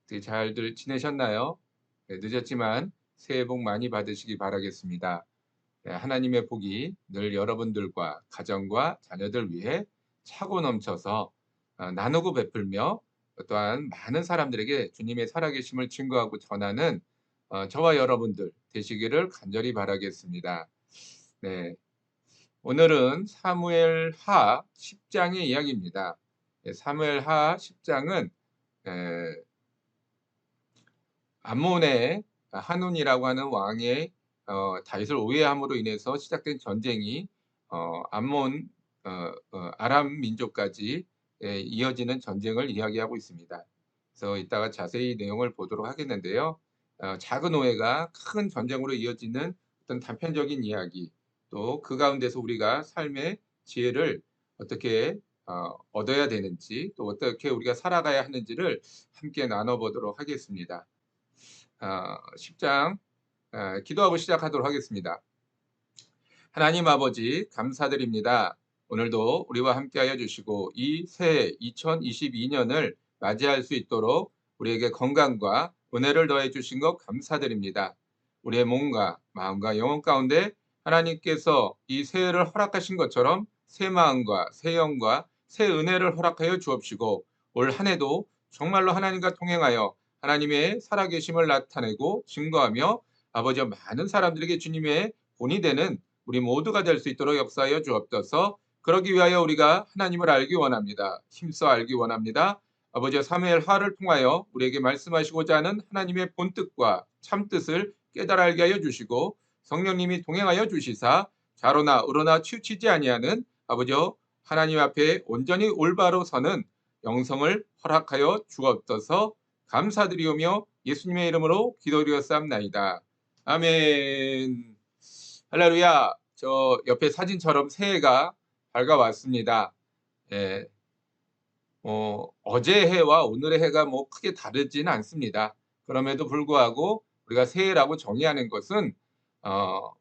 어떻게 잘들 지내셨나요? 네, 늦었지만 새해 복 많이 받으시기 바라겠습니다. 네, 하나님의 복이 늘 여러분들과 가정과 자녀들 위해 차고 넘쳐서 나누고 베풀며 또한 많은 사람들에게 주님의 살아계심을 증거하고 전하는 저와 여러분들 되시기를 간절히 바라겠습니다. 네, 오늘은 사무엘하 10장의 이야기입니다. 네, 사무엘하 10장은 암몬의 한온이라고 하는 왕의 다윗을 오해함으로 인해서 시작된 전쟁이 암몬 아람 민족까지 이어지는 전쟁을 이야기하고 있습니다. 그래서 이따가 자세히 내용을 보도록 하겠는데요. 작은 오해가 큰 전쟁으로 이어지는 어떤 단편적인 이야기, 또 그 가운데서 우리가 삶의 지혜를 어떻게 얻어야 되는지, 또 어떻게 우리가 살아가야 하는지를 함께 나눠보도록 하겠습니다. 10장 기도하고 시작하도록 하겠습니다. 하나님 아버지 감사드립니다. 오늘도 우리와 함께하여 주시고 이 새해 2022년을 맞이할 수 있도록 우리에게 건강과 은혜를 더해 주신 것 감사드립니다. 우리의 몸과 마음과 영혼 가운데 하나님께서 이 새해를 허락하신 것처럼 새 마음과 새 영과 새 은혜를 허락하여 주옵시고 올 한 해도 정말로 하나님과 동행하여 하나님의 살아계심을 나타내고 증거하며 아버지 많은 사람들에게 주님의 본이 되는 우리 모두가 될 수 있도록 역사하여 주옵소서. 그러기 위하여 우리가 하나님을 알기 원합니다. 힘써 알기 원합니다. 아버지 사무엘하를 통하여 우리에게 말씀하시고자 하는 하나님의 본뜻과 참뜻을 깨달아 알게 하여 주시고 성령님이 동행하여 주시사 좌로나 우로나 치우치지 아니하는 아버지 하나님 앞에 온전히 올바로 서는 영성을 허락하여 주옵소서. 감사드리오며 예수님의 이름으로 기도드렸사옵나이다. 아멘. 할렐루야. 저 옆에 사진처럼 새해가 밝아왔습니다. 예, 어제 해와 오늘의 해가 뭐 크게 다르지는 않습니다. 그럼에도 불구하고 우리가 새해라고 정의하는 것은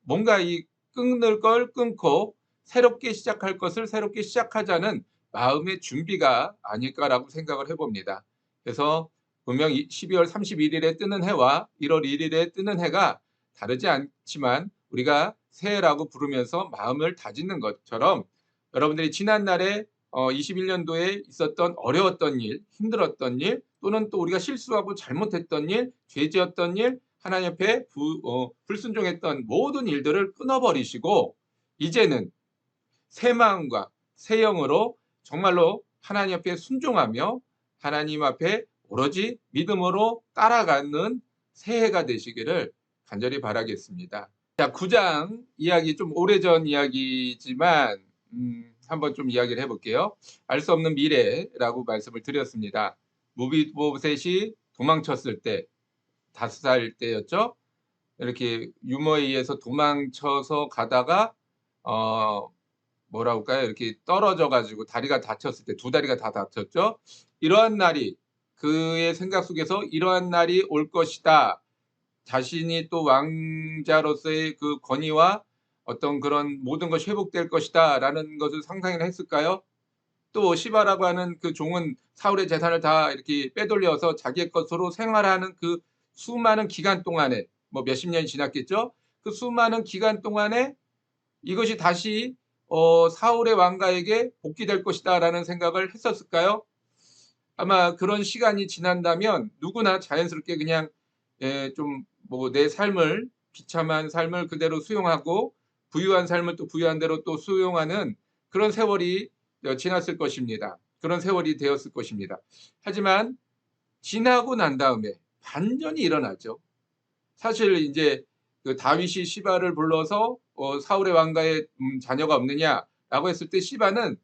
뭔가 이 끊을 걸 끊고 새롭게 시작할 것을 새롭게 시작하자는 마음의 준비가 아닐까라고 생각을 해봅니다. 그래서 분명 12월 31일에 뜨는 해와 1월 1일에 뜨는 해가 다르지 않지만 우리가 새해라고 부르면서 마음을 다짓는 것처럼 여러분들이 지난날에 21년도에 있었던 어려웠던 일, 힘들었던 일, 또는 또 우리가 실수하고 잘못했던 일, 죄지었던 일, 하나님 앞에 불순종했던 모든 일들을 끊어버리시고 이제는 새 마음과 새 영으로 정말로 하나님 앞에 순종하며 하나님 앞에 오로지 믿음으로 따라가는 새해가 되시기를 간절히 바라겠습니다. 자, 9장 이야기 좀 오래전 이야기지만 한번 좀 이야기를 해볼게요. 알 수 없는 미래라고 말씀을 드렸습니다. 무비보셋이 도망쳤을 때 5살 때였죠. 이렇게 유머에 의해서 도망쳐서 가다가 뭐라고 할까요? 이렇게 떨어져 가지고 다리가 다쳤을 때 두 다리가 다 다쳤죠. 이러한 날이 그의 생각 속에서 이러한 날이 올 것이다. 자신이 또 왕자로서의 그 권위와 어떤 그런 모든 것이 회복될 것이다라는 것을 상상을 했을까요? 또 시바라고 하는 그 종은 사울의 재산을 다 이렇게 빼돌려서 자기의 것으로 생활하는 그 수많은 기간 동안에 뭐 몇십 년이 지났겠죠? 그 수많은 기간 동안에 이것이 다시 사울의 왕가에게 복귀될 것이다라는 생각을 했었을까요? 아마 그런 시간이 지난다면 누구나 자연스럽게 그냥 좀 뭐 내 삶을 비참한 삶을 그대로 수용하고 부유한 삶을 또 부유한 대로 또 수용하는 그런 세월이 지났을 것입니다. 그런 세월이 되었을 것입니다. 하지만 지나고 난 다음에 반전이 일어나죠. 사실 이제 그 다윗이 시바를 불러서 사울의 왕가에 자녀가 없느냐라고 했을 때 시바는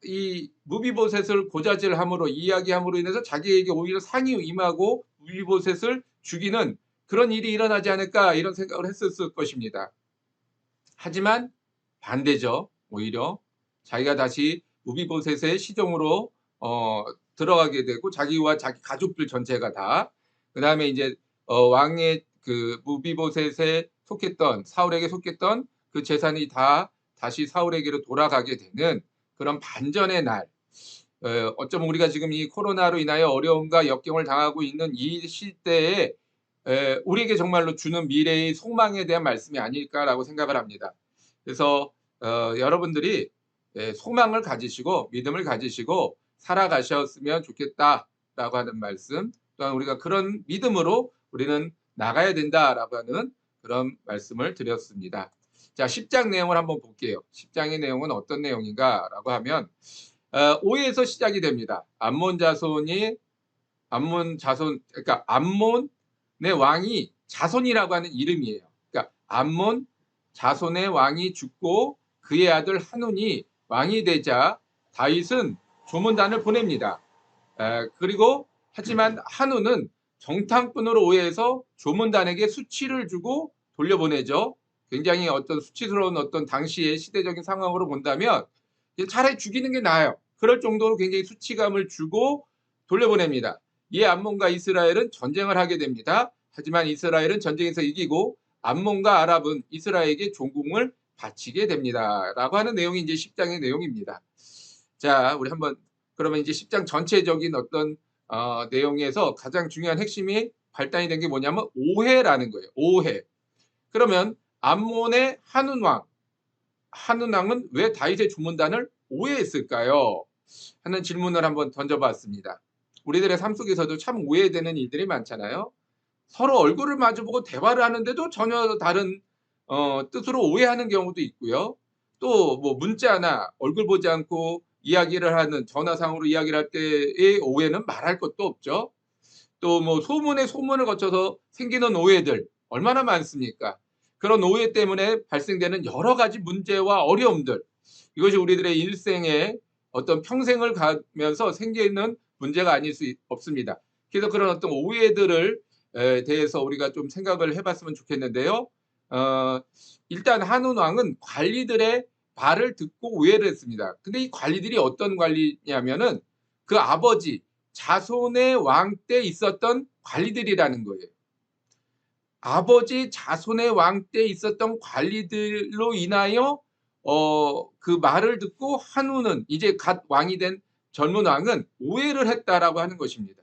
이 무비보셋을 고자질함으로 이야기함으로 인해서 자기에게 오히려 상이 임하고 무비보셋을 죽이는 그런 일이 일어나지 않을까 이런 생각을 했었을 것입니다. 하지만 반대죠. 오히려 자기가 다시 무비보셋의 시종으로 들어가게 되고 자기와 자기 가족들 전체가 다 그다음에 이제 왕의 그 무비보셋에 속했던 사울에게 속했던 그 재산이 다 다시 사울에게로 돌아가게 되는 그런 반전의 날. 어쩌면 우리가 지금 이 코로나로 인하여 어려움과 역경을 당하고 있는 이 시대에 우리에게 정말로 주는 미래의 소망에 대한 말씀이 아닐까라고 생각을 합니다. 그래서 여러분들이 소망을 가지시고 믿음을 가지시고 살아가셨으면 좋겠다라고 하는 말씀, 또한 우리가 그런 믿음으로 우리는 나가야 된다라고 하는 그런 말씀을 드렸습니다. 자, 10장 내용을 한번 볼게요. 10장의 내용은 어떤 내용인가라고 하면 5에서 시작이 됩니다. 암몬 자손, 그러니까 암몬의 왕이 자손이라고 하는 이름이에요. 그러니까 암몬 자손의 왕이 죽고 그의 아들 한운이 왕이 되자 다윗은 조문단을 보냅니다. 그리고 하지만 한운은 정탐꾼으로 오해해서 조문단에게 수치를 주고 돌려보내죠. 굉장히 어떤 수치스러운 어떤 당시의 시대적인 상황으로 본다면 차라리 죽이는 게 나아요. 그럴 정도로 굉장히 수치감을 주고 돌려보냅니다. 이에 암몬과 이스라엘은 전쟁을 하게 됩니다. 하지만 이스라엘은 전쟁에서 이기고 암몬과 아랍은 이스라엘에게 종궁을 바치게 됩니다. 라고 하는 내용이 이제 10장의 내용입니다. 자, 우리 한번 그러면 이제 10장 전체적인 어떤 내용에서 가장 중요한 핵심이 발단이 된 게 뭐냐면 오해라는 거예요. 오해. 그러면 암몬의 한운 왕은 왜 다윗의 조문단을 오해했을까요? 하는 질문을 한번 던져봤습니다. 우리들의 삶 속에서도 참 오해되는 일들이 많잖아요. 서로 얼굴을 마주보고 대화를 하는데도 전혀 다른 뜻으로 오해하는 경우도 있고요. 또 뭐 문자나 얼굴 보지 않고 이야기를 하는 전화상으로 이야기를 할 때의 오해는 말할 것도 없죠. 또 뭐 소문에 소문을 거쳐서 생기는 오해들 얼마나 많습니까? 그런 오해 때문에 발생되는 여러 가지 문제와 어려움들, 이것이 우리들의 일생에 어떤 평생을 가면서 생기는 문제가 아닐 수 없습니다. 그래서 그런 어떤 오해들을 대해서 우리가 좀 생각을 해봤으면 좋겠는데요. 일단 한운 왕은 관리들의 말을 듣고 오해를 했습니다. 근데 이 관리들이 어떤 관리냐면은 그 아버지 자손의 왕 때 있었던 관리들이라는 거예요. 아버지 자손의 왕 때 있었던 관리들로 인하여 그 말을 듣고 한우는 이제 갓 왕이 된 젊은 왕은 오해를 했다라고 하는 것입니다.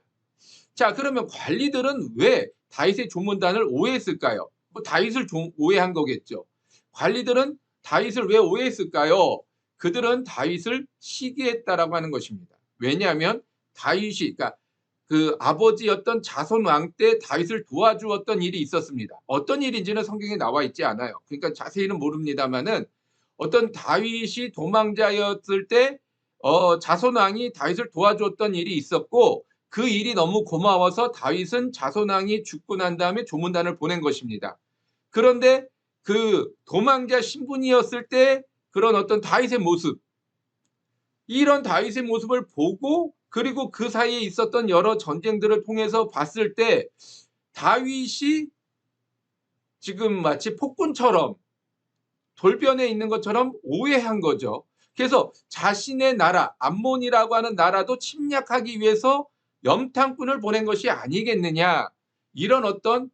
자, 그러면 관리들은 왜 다윗의 조문단을 오해했을까요? 뭐 다윗을 오해한 거겠죠. 관리들은 다윗을 왜 오해했을까요? 그들은 다윗을 시기했다라고 하는 것입니다. 왜냐하면 다윗이, 그러니까 그 아버지였던 자손 왕 때 다윗을 도와주었던 일이 있었습니다. 어떤 일인지는 성경에 나와 있지 않아요. 그러니까 자세히는 모릅니다만은 어떤 다윗이 도망자였을 때 자손 왕이 다윗을 도와주었던 일이 있었고, 그 일이 너무 고마워서 다윗은 자손 왕이 죽고 난 다음에 조문단을 보낸 것입니다. 그런데 그 도망자 신분이었을 때 그런 어떤 다윗의 모습, 이런 다윗의 모습을 보고 그리고 그 사이에 있었던 여러 전쟁들을 통해서 봤을 때 다윗이 지금 마치 폭군처럼 돌변해 있는 것처럼 오해한 거죠. 그래서 자신의 나라, 암몬이라고 하는 나라도 침략하기 위해서 염탐꾼을 보낸 것이 아니겠느냐, 이런 어떤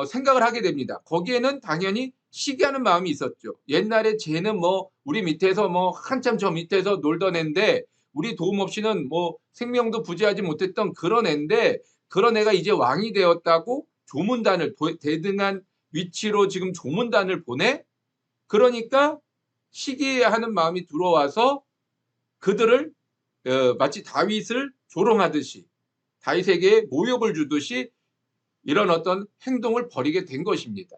생각을 하게 됩니다. 거기에는 당연히 시기하는 마음이 있었죠. 옛날에 쟤는 뭐 우리 밑에서 뭐 한참 저 밑에서 놀던 애인데 우리 도움 없이는 뭐 생명도 부지하지 못했던 그런 애인데, 그런 애가 이제 왕이 되었다고 조문단을, 대등한 위치로 지금 조문단을 보내? 그러니까 시기하는 마음이 들어와서 그들을 마치 다윗을 조롱하듯이, 다윗에게 모욕을 주듯이 이런 어떤 행동을 벌이게 된 것입니다.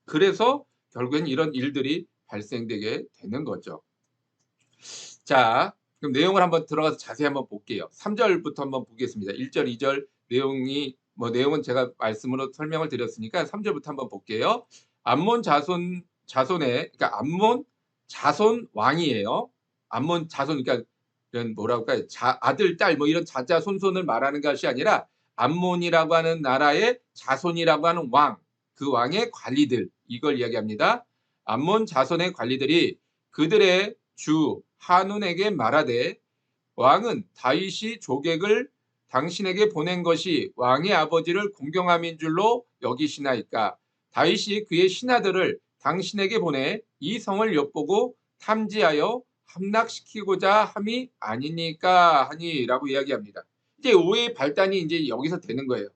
그래서 결국엔 이런 일들이 발생되게 되는 거죠. 자, 그럼 내용을 한번 들어가서 자세히 한번 볼게요. 3절부터 한번 보겠습니다. 1절, 2절 내용은 제가 말씀으로 설명을 드렸으니까 3절부터 한번 볼게요. 암몬 자손의, 그러니까 암몬 자손 왕이에요. 암몬 자손, 그러니까 이런 뭐라고 할까요? 아들, 딸 뭐 이런 자자손손을 말하는 것이 아니라 암몬이라고 하는 나라의 자손이라고 하는 왕, 그 왕의 관리들, 이걸 이야기합니다. 암몬 자손의 관리들이 그들의 주 한운에게 말하되, 왕은 다윗이 조객을 당신에게 보낸 것이 왕의 아버지를 공경함인 줄로 여기시나이까? 다윗이 그의 신하들을 당신에게 보내 이 성을 엿보고 탐지하여 함락시키고자 함이 아니니까 하니라고 이야기합니다. 이제 오해의 발단이 이제 여기서 되는 거예요.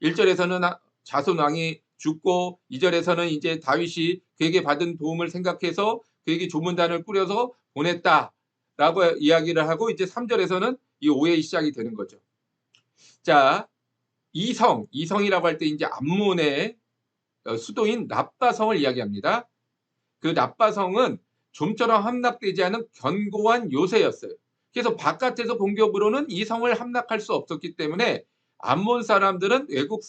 1절에서는 자손 왕이 죽고 2절에서는 이제 다윗이 그에게 받은 도움을 생각해서 그에게 조문단을 꾸려서 보냈다라고 이야기를 하고 이제 3절에서는 이 오해의 시작이 되는 거죠. 자, 이성이라고 할 때 이제 암몬의 수도인 랍바성을 이야기합니다. 그 랍바성은 좀처럼 함락되지 않은 견고한 요새였어요. 그래서 바깥에서 공격으로는 이 성을 함락할 수 없었기 때문에 암몬 사람들은 외국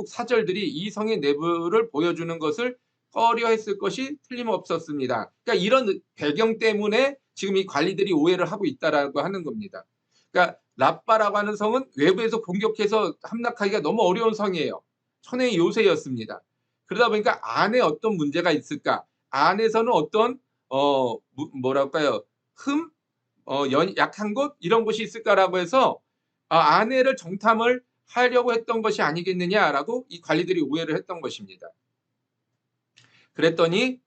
사절들이 이 성의 내부를 보여주는 것을 꺼려했을 것이 틀림없었습니다. 그러니까 이런 배경 때문에 지금 이 관리들이 오해를 하고 있다라고 하는 겁니다. 그러니까 랍바라고 하는 성은 외부에서 공격해서 함락하기가 너무 어려운 성이에요. 천의 요새였습니다. 그러다 보니까 안에 어떤 문제가 있을까? 안에서는 어떤 뭐랄까요? 약한 곳 이런 곳이 있을까라고 해서 아내를 정탐을 하려고 했던 것이 아니겠느냐라고 이 관리들이 오해를 했던 것입니다. 그랬더니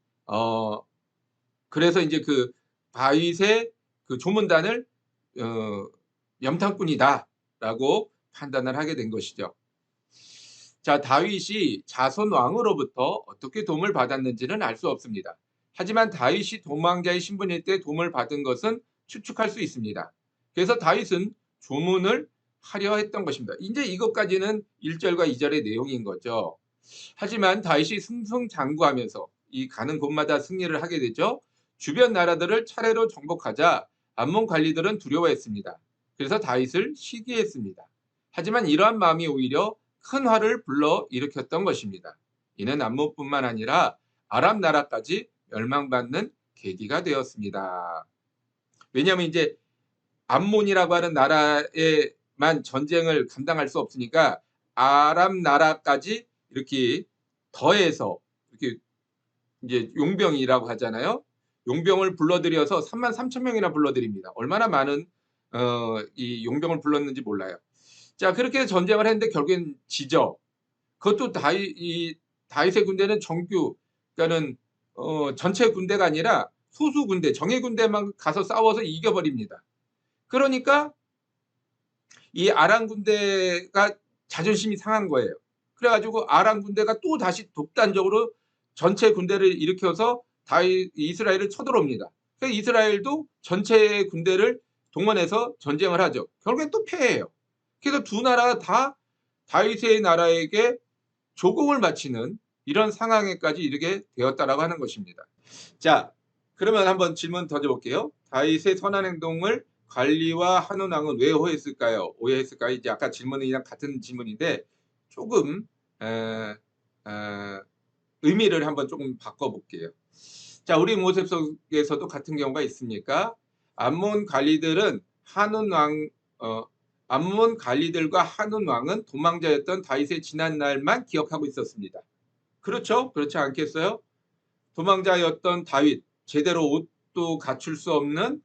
그래서 이제 그 다윗의 그 조문단을 염탐꾼이다라고 판단을 하게 된 것이죠. 자, 다윗이 자손 왕으로부터 어떻게 도움을 받았는지는 알 수 없습니다. 하지만 다윗이 도망자의 신분일 때 도움을 받은 것은 추측할 수 있습니다. 그래서 다윗은 조문을 하려 했던 것입니다. 이제 이것까지는 1절과 2절의 내용인 거죠. 하지만 다윗이 승승장구하면서 이 가는 곳마다 승리를 하게 되죠. 주변 나라들을 차례로 정복하자 암몬 관리들은 두려워했습니다. 그래서 다윗을 시기했습니다. 하지만 이러한 마음이 오히려 큰 화를 불러 일으켰던 것입니다. 이는 암몬뿐만 아니라 아랍 나라까지 멸망받는 계기가 되었습니다. 왜냐하면 이제 암몬이라고 하는 나라에만 전쟁을 감당할 수 없으니까 아랍 나라까지 이렇게 더해서 이렇게 이제 용병이라고 하잖아요. 용병을 불러들여서 33,000명이나 불러들입니다. 얼마나 많은 이 용병을 불렀는지 몰라요. 자, 그렇게 전쟁을 했는데 결국엔 지죠. 그것도 다윗의 군대는 그러니까는 전체 군대가 아니라 소수 군대, 정예 군대만 가서 싸워서 이겨버립니다. 그러니까 이 아람 군대가 자존심이 상한 거예요. 그래가지고 아람 군대가 또 다시 독단적으로 전체 군대를 일으켜서 이스라엘을 쳐들어옵니다. 그래서 이스라엘도 전체 군대를 동원해서 전쟁을 하죠. 결국엔 또 패해요. 그래서 두 나라가 다 다윗의 나라에게 조공을 바치는 이런 상황에까지 이르게 되었다라고 하는 것입니다. 자, 그러면 한번 질문 던져볼게요. 다윗의 선한 행동을 관리와 한온 왕은 왜 오해했을까요? 이제 아까 질문이랑 같은 질문인데 조금 의미를 한번 조금 바꿔볼게요. 자, 우리 모습 속에서도 같은 경우가 있습니까? 암몬 관리들과 한온 왕은 도망자였던 다윗의 지난 날만 기억하고 있었습니다. 그렇죠? 그렇지 않겠어요? 도망자였던 다윗, 제대로 옷도 갖출 수 없는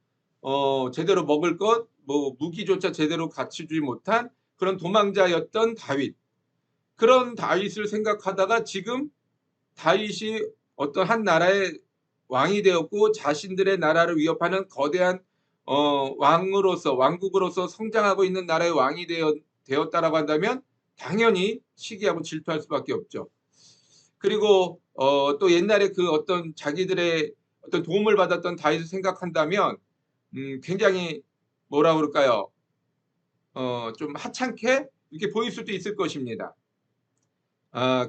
제대로 먹을 것, 무기조차 제대로 갖추지 못한 그런 도망자였던 다윗. 그런 다윗을 생각하다가 지금 다윗이 어떤 한 나라의 왕이 되었고 자신들의 나라를 위협하는 거대한 왕국으로서 성장하고 있는 나라의 왕이 되었다라고 한다면 당연히 시기하고 질투할 수밖에 없죠. 그리고 또 옛날에 그 어떤 자기들의 어떤 도움을 받았던 다윗을 생각한다면 굉장히 뭐라 그럴까요? 좀 하찮게 이렇게 보일 수도 있을 것입니다.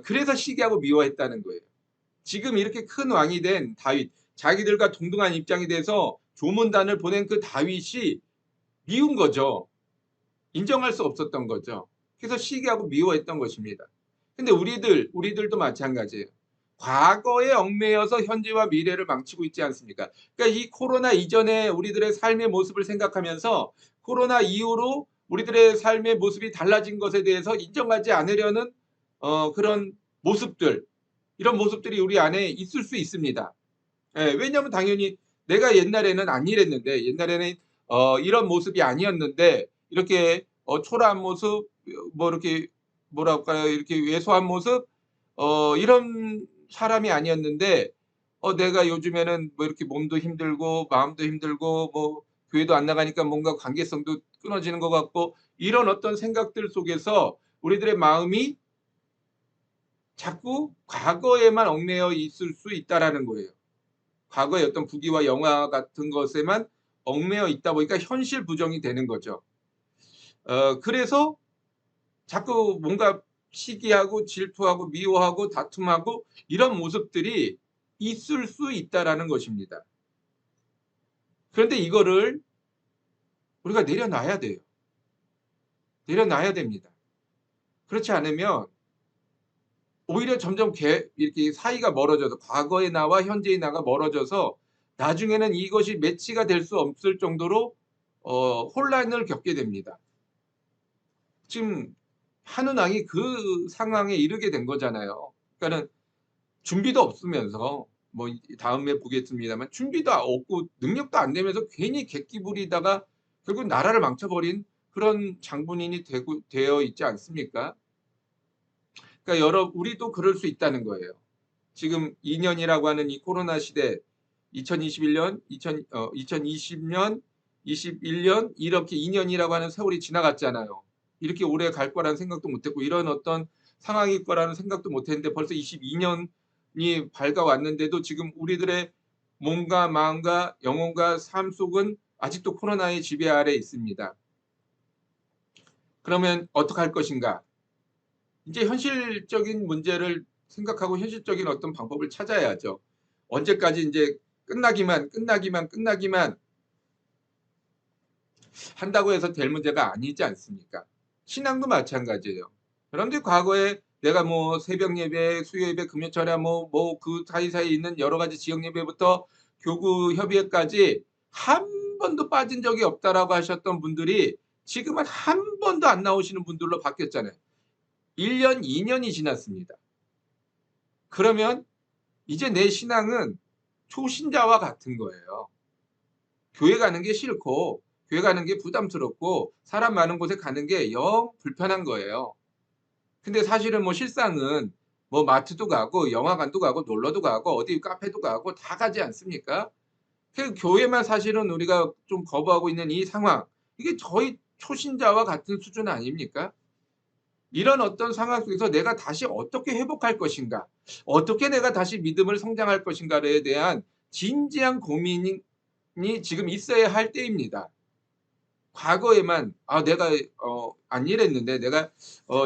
그래서 시기하고 미워했다는 거예요. 지금 이렇게 큰 왕이 된 다윗, 자기들과 동등한 입장이 돼서 조문단을 보낸 그 다윗이 미운 거죠. 인정할 수 없었던 거죠. 그래서 시기하고 미워했던 것입니다. 근데 우리들도 마찬가지예요. 과거에 얽매여서 현재와 미래를 망치고 있지 않습니까? 그러니까 이 코로나 이전에 우리들의 삶의 모습을 생각하면서 코로나 이후로 우리들의 삶의 모습이 달라진 것에 대해서 인정하지 않으려는 그런 모습들, 이런 모습들이 우리 안에 있을 수 있습니다. 왜냐하면 당연히 내가 옛날에는 안 이랬는데, 옛날에는 이런 모습이 아니었는데 이렇게 초라한 모습, 이렇게 뭐랄까요, 이렇게 왜소한 모습, 이런 사람이 아니었는데 내가 요즘에는 뭐 이렇게 몸도 힘들고 마음도 힘들고 뭐 교회도 안 나가니까 뭔가 관계성도 끊어지는 것 같고 이런 어떤 생각들 속에서 우리들의 마음이 자꾸 과거에만 얽매여 있을 수 있다라는 거예요. 과거의 어떤 부귀와 영화 같은 것에만 얽매여 있다 보니까 현실 부정이 되는 거죠. 그래서 자꾸 뭔가 시기하고 질투하고 미워하고 다툼하고 이런 모습들이 있을 수 있다라는 것입니다. 그런데 이거를 우리가 내려놔야 돼요. 내려놔야 됩니다. 그렇지 않으면 오히려 점점 이렇게 사이가 멀어져서 과거의 나와 현재의 나가 멀어져서 나중에는 이것이 매치가 될 수 없을 정도로 혼란을 겪게 됩니다. 지금 한운왕이 그 상황에 이르게 된 거잖아요. 그러니까는 준비도 없으면서 뭐 다음에 보겠습니다만 준비도 없고 능력도 안 되면서 괜히 객기 부리다가 결국 나라를 망쳐버린 그런 장본인이 되어 있지 않습니까? 그러니까 우리도 그럴 수 있다는 거예요. 지금 2년이라고 하는 이 코로나 시대 2021년, 2020년, 21년 이렇게 2년이라고 하는 세월이 지나갔잖아요. 이렇게 오래 갈 거라는 생각도 못했고 이런 어떤 상황일 거라는 생각도 못했는데 벌써 22년이 밝아왔는데도 지금 우리들의 몸과 마음과 영혼과 삶 속은 아직도 코로나의 지배 아래 있습니다. 그러면 어떡할 것인가? 이제 현실적인 문제를 생각하고 현실적인 어떤 방법을 찾아야죠. 언제까지 이제 끝나기만 한다고 해서 될 문제가 아니지 않습니까? 신앙도 마찬가지예요. 여러분들 과거에 내가 뭐 새벽 예배, 수요 예배, 금요 철야 뭐 그 사이사이에 있는 여러 가지 지역 예배부터 교구 협의회까지 한 번도 빠진 적이 없다라고 하셨던 분들이 지금은 한 번도 안 나오시는 분들로 바뀌었잖아요. 1년, 2년이 지났습니다. 그러면 이제 내 신앙은 초신자와 같은 거예요. 교회 가는 게 싫고 교회 가는 게 부담스럽고 사람 많은 곳에 가는 게 영 불편한 거예요. 근데 사실은 뭐 실상은 뭐 마트도 가고 영화관도 가고 놀러도 가고 어디 카페도 가고 다 가지 않습니까? 그 교회만 사실은 우리가 좀 거부하고 있는 이 상황 이게 저희 초신자와 같은 수준 아닙니까? 이런 어떤 상황 속에서 내가 다시 어떻게 회복할 것인가, 어떻게 내가 다시 믿음을 성장할 것인가에 대한 진지한 고민이 지금 있어야 할 때입니다. 과거에만 내가 안 이랬는데 내가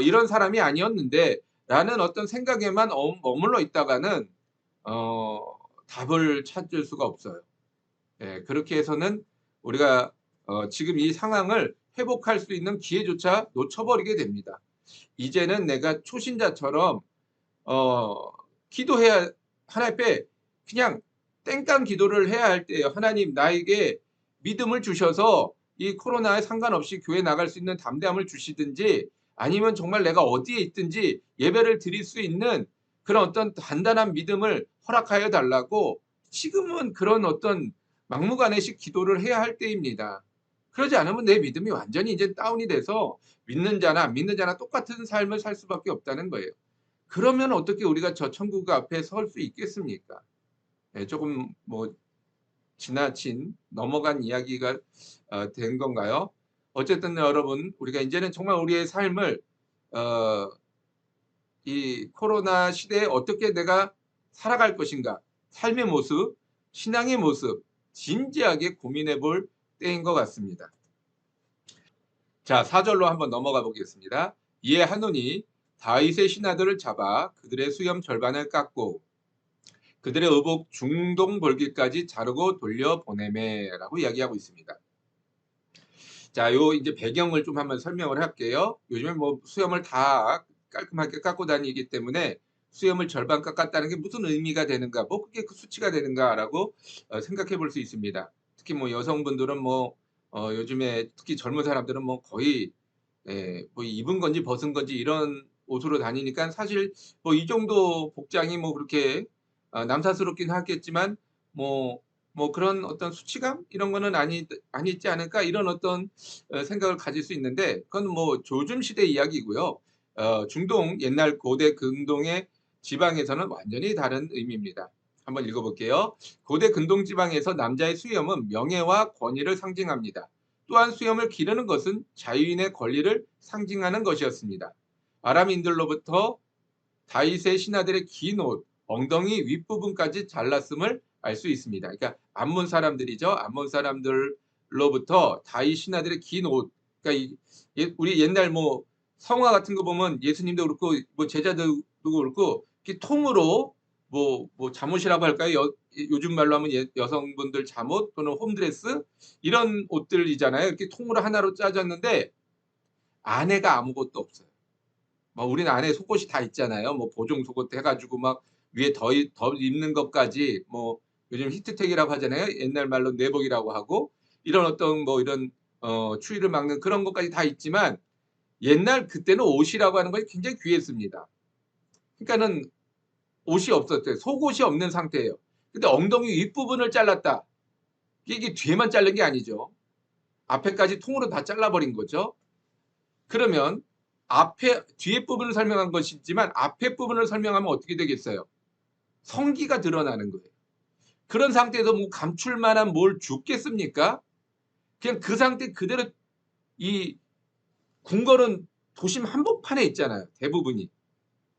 이런 사람이 아니었는데 라는 어떤 생각에만 머물러 있다가는 답을 찾을 수가 없어요. 예, 그렇게 해서는 우리가 지금 이 상황을 회복할 수 있는 기회조차 놓쳐버리게 됩니다. 이제는 내가 초신자처럼 어 기도해야 하나님 앞에 그냥 땡깡 기도를 해야 할 때예요. 하나님 나에게 믿음을 주셔서 이 코로나에 상관없이 교회 나갈 수 있는 담대함을 주시든지 아니면 정말 내가 어디에 있든지 예배를 드릴 수 있는 그런 어떤 단단한 믿음을 허락하여 달라고 지금은 그런 어떤 막무가내식 기도를 해야 할 때입니다. 그러지 않으면 내 믿음이 완전히 이제 다운이 돼서 믿는 자나 안 믿는 자나 똑같은 삶을 살 수밖에 없다는 거예요. 그러면 어떻게 우리가 저 천국 앞에 설 수 있겠습니까? 예, 조금 뭐 지나친 넘어간 이야기가 된 건가요? 어쨌든 여러분 우리가 인제는 정말 우리의 삶을 어 이 코로나 시대에 어떻게 내가 살아갈 것인가 삶의 모습, 신앙의 모습 진지하게 고민해 볼 때인 것 같습니다. 자, 4절로 한번 넘어가 보겠습니다. 이에 한온이 다윗의 신하들을 잡아 그들의 수염 절반을 깎고 그들의 의복 중동 볼기까지 자르고 돌려보내매라고 이야기하고 있습니다. 자, 요 이제 배경을 좀 한번 설명을 할게요. 요즘에 뭐 수염을 다 깔끔하게 깎고 다니기 때문에 수염을 절반 깎았다는 게 무슨 의미가 되는가, 뭐 그게 그 수치가 되는가라고 생각해 볼 수 있습니다. 특히 뭐 여성분들은 뭐 요즘에 특히 젊은 사람들은 뭐 거의 뭐 입은 건지 벗은 건지 이런 옷으로 다니니까 사실 뭐 이 정도 복장이 뭐 그렇게 남사스럽긴 하겠지만 뭐 그런 어떤 수치감 이런 거는 아니지 않을까 이런 어떤 생각을 가질 수 있는데 그건 뭐 조준 시대 이야기고요. 중동 옛날 고대 근동의 지방에서는 완전히 다른 의미입니다. 한번 읽어볼게요. 고대 근동지방에서 남자의 수염은 명예와 권위를 상징합니다. 또한 수염을 기르는 것은 자유인의 권리를 상징하는 것이었습니다. 아람인들로부터 다윗의 신하들의 긴 옷, 엉덩이 윗부분까지 잘랐음을 알 수 있습니다. 그러니까 암몬 사람들이죠. 암몬 사람들로부터 다윗 신하들의 긴 옷, 그러니까 우리 옛날 뭐 성화 같은 거 보면 예수님도 그렇고 뭐 제자들도 그렇고 이렇게 통으로 뭐 잠옷이라고 할까요? 요즘 말로 하면 여성분들 잠옷 또는 홈드레스 이런 옷들이잖아요. 이렇게 통으로 하나로 짜졌는데 안에가 아무것도 없어요. 뭐 우리는 안에 속옷이 다 있잖아요. 뭐 보종 속옷 해가지고 막 위에 더 입는 것까지 뭐 요즘 히트텍이라고 하잖아요. 옛날 말로 내복이라고 하고 이런 어떤 뭐 이런 추위를 막는 그런 것까지 다 있지만 옛날 그때는 옷이라고 하는 것이 굉장히 귀했습니다. 그러니까는 옷이 없었대요. 속옷이 없는 상태예요. 근데 엉덩이 윗부분을 잘랐다. 이게 뒤에만 자른 게 아니죠. 앞에까지 통으로 다 잘라버린 거죠. 그러면 뒤에 부분을 설명한 것이지만 앞에 부분을 설명하면 어떻게 되겠어요? 성기가 드러나는 거예요. 그런 상태에서 뭐 감출 만한 뭘 줍겠습니까? 그냥 그 상태 그대로 이 궁궐은 도심 한복판에 있잖아요. 대부분이.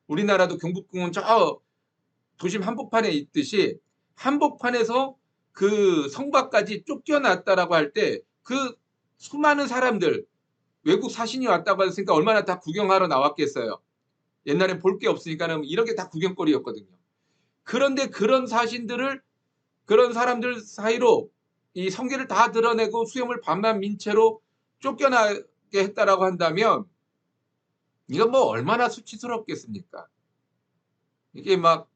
우리나라도 경복궁은 저 도심 한복판에 있듯이 한복판에서 그 성곽까지 쫓겨났다라고 할 때 그 수많은 사람들 외국 사신이 왔다고 했으니까 얼마나 다 구경하러 나왔겠어요. 옛날엔 볼 게 없으니까는 이런 게 다 구경거리였거든요. 그런데 그런 사람들 사이로 이 성기를 다 드러내고 수염을 반만 민 채로 쫓겨나게 했다라고 한다면 이건 뭐 얼마나 수치스럽겠습니까? 이게 막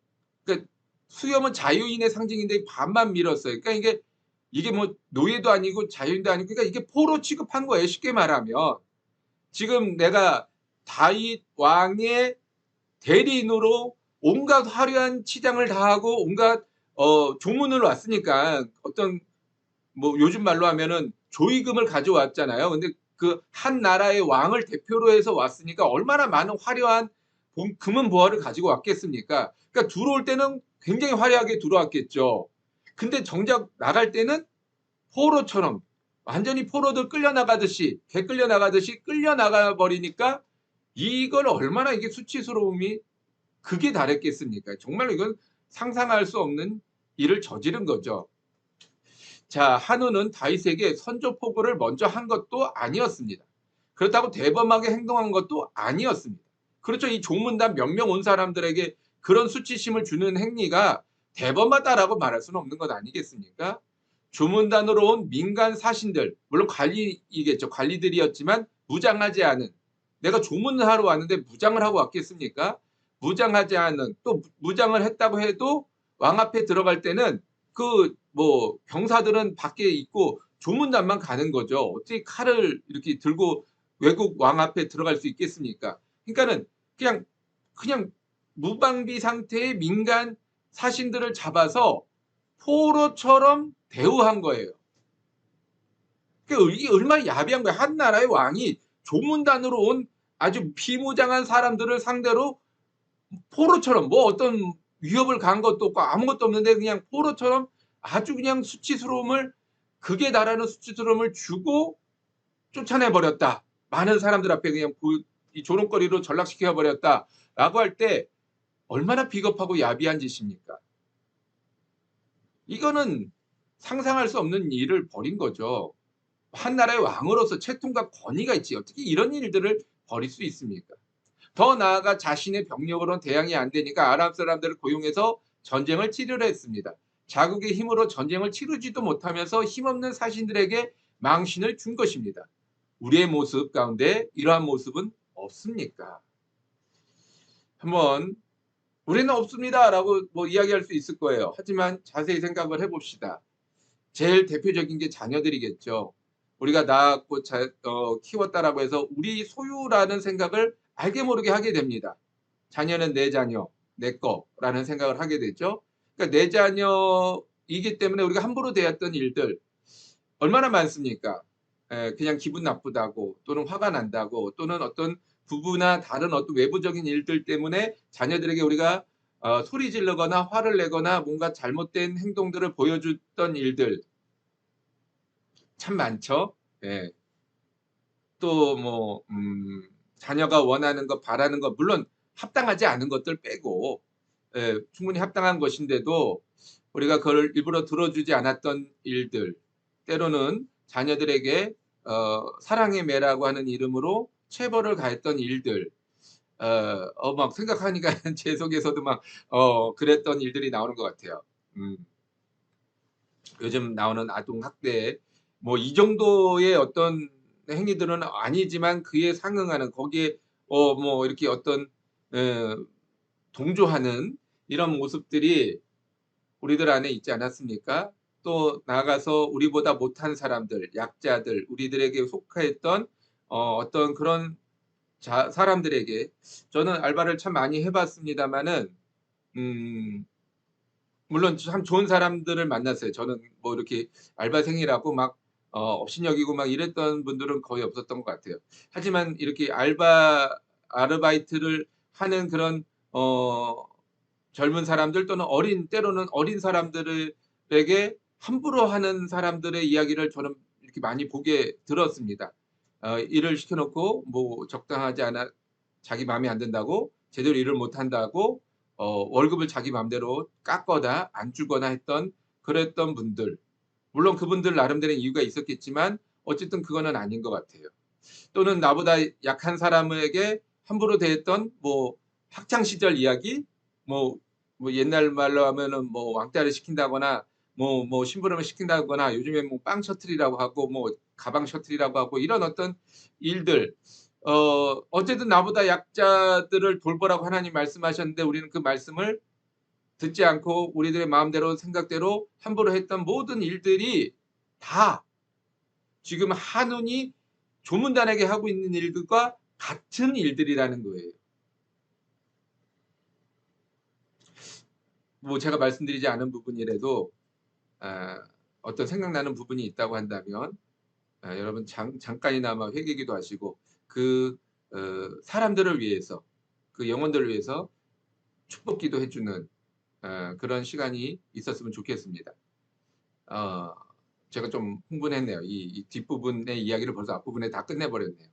그러니까 수염은 자유인의 상징인데 반만 밀었어요. 그러니까 이게 뭐 노예도 아니고 자유인도 아니고 그러니까 이게 포로 취급한 거예요. 쉽게 말하면 지금 내가 다윗 왕의 대리인으로 온갖 화려한 치장을 다하고 온갖 조문을 왔으니까 어떤 뭐 요즘 말로 하면은 조의금을 가져왔잖아요. 근데 그 한 나라의 왕을 대표로 해서 왔으니까 얼마나 많은 화려한 금은 보화를 가지고 왔겠습니까? 그러니까 들어올 때는 굉장히 화려하게 들어왔겠죠. 근데 정작 나갈 때는 포로처럼 완전히 포로들 끌려나가듯이 개 끌려나가듯이 끌려나가 버리니까 이걸 얼마나 이게 수치스러움이 극에 달했겠습니까? 정말 이건 상상할 수 없는 일을 저지른 거죠. 자, 한우는 다윗에게 선조포고를 먼저 한 것도 아니었습니다. 그렇다고 대범하게 행동한 것도 아니었습니다. 그렇죠. 이 조문단 몇 명 온 사람들에게 그런 수치심을 주는 행위가 대범하다라고 말할 수는 없는 것 아니겠습니까? 조문단으로 온 민간 사신들, 물론 관리이겠죠. 관리들이었지만 무장하지 않은, 내가 조문을 하러 왔는데 무장을 하고 왔겠습니까? 무장하지 않은, 또 무장을 했다고 해도 왕 앞에 들어갈 때는 그 뭐 병사들은 밖에 있고 조문단만 가는 거죠. 어떻게 칼을 이렇게 들고 외국 왕 앞에 들어갈 수 있겠습니까? 그러니까는 그냥 무방비 상태의 민간 사신들을 잡아서 포로처럼 대우한 거예요. 그러니까 이게 얼마나 야비한 거야. 한 나라의 왕이 조문단으로 온 아주 비무장한 사람들을 상대로 포로처럼 뭐 어떤 위협을 가한 것도 없고 아무것도 없는데 그냥 포로처럼 아주 그냥 수치스러움을 극에 달하는 수치스러움을 주고 쫓아내 버렸다. 많은 사람들 앞에 그냥 이 조롱거리로 전락시켜 버렸다라고 할 때 얼마나 비겁하고 야비한 짓입니까? 이거는 상상할 수 없는 일을 벌인 거죠. 한 나라의 왕으로서 채통과 권위가 있지 어떻게 이런 일들을 벌일 수 있습니까? 더 나아가 자신의 병력으로는 대항이 안 되니까 아랍 사람들을 고용해서 전쟁을 치르려 했습니다. 자국의 힘으로 전쟁을 치르지도 못하면서 힘없는 사신들에게 망신을 준 것입니다. 우리의 모습 가운데 이러한 모습은 없습니까? 한번 우리는 없습니다라고 뭐 이야기할 수 있을 거예요. 하지만 자세히 생각을 해봅시다. 제일 대표적인 게 자녀들이겠죠. 우리가 낳았고 키웠다라고 해서 우리 소유라는 생각을 알게 모르게 하게 됩니다. 자녀는 내 자녀, 내 거라는 생각을 하게 되죠. 그러니까 내 자녀이기 때문에 우리가 함부로 대했던 일들 얼마나 많습니까? 그냥 기분 나쁘다고 또는 화가 난다고 또는 어떤 부부나 다른 어떤 외부적인 일들 때문에 자녀들에게 우리가 소리 지르거나 화를 내거나 뭔가 잘못된 행동들을 보여줬던 일들 참 많죠. 예. 또 뭐 자녀가 원하는 것 바라는 것 물론 합당하지 않은 것들 빼고 예 충분히 합당한 것인데도 우리가 그걸 일부러 들어주지 않았던 일들 때로는 자녀들에게 사랑의 매라고 하는 이름으로 체벌을 가했던 일들 막 생각하니까 제 속에서도 막 그랬던 일들이 나오는 것 같아요. 음. 요즘 나오는 아동 학대 뭐 이 정도의 어떤 행위들은 아니지만 그에 상응하는 거기에 뭐 이렇게 어떤 에 동조하는 이런 모습들이 우리들 안에 있지 않았습니까? 또 나아가서 우리보다 못한 사람들, 약자들, 우리들에게 속하였던 어떤 그런 사람들에게 저는 알바를 참 많이 해 봤습니다마는 음 물론 참 좋은 사람들을 만났어요. 저는 뭐 이렇게 알바생이라고 막 업신여기고 막 이랬던 분들은 거의 없었던 것 같아요. 하지만 이렇게 아르바이트를 하는 그런 어 젊은 사람들 또는 때로는 어린 사람들을 에게 함부로 하는 사람들의 이야기를 저는 이렇게 많이 보게 들었습니다. 일을 시켜 놓고 뭐 적당하지 않아 자기 마음에 안 든다고 제대로 일을 못 한다고 월급을 자기 맘대로 깎거나 안 주거나 했던 그랬던 분들. 물론 그분들 나름대로의 이유가 있었겠지만 어쨌든 그거는 아닌 것 같아요. 또는 나보다 약한 사람에게 함부로 대했던 뭐 학창 시절 이야기 뭐 옛날 말로 하면은 뭐 왕따를 시킨다거나 심부름을 시킨다거나 요즘에 뭐 빵 셔틀이라고 하고 뭐 가방 셔틀이라고 하고 이런 어떤 일들 어쨌든 나보다 약자들을 돌보라고 하나님 말씀하셨는데 우리는 그 말씀을 듣지 않고 우리들의 마음대로 생각대로 함부로 했던 모든 일들이 다 지금 한운이 조문단에게 하고 있는 일들과 같은 일들이라는 거예요. 뭐 제가 말씀드리지 않은 부분이라도 아 어떤 생각나는 부분이 있다고 한다면 여러분 잠깐이나마 회개기도 하시고 그 사람들을 위해서 그 영혼들을 위해서 축복 기도해 주는 그런 시간이 있었으면 좋겠습니다. 어 제가 좀 흥분했네요. 이 뒷부분의 이야기를 벌써 앞부분에 다 끝내 버렸네요.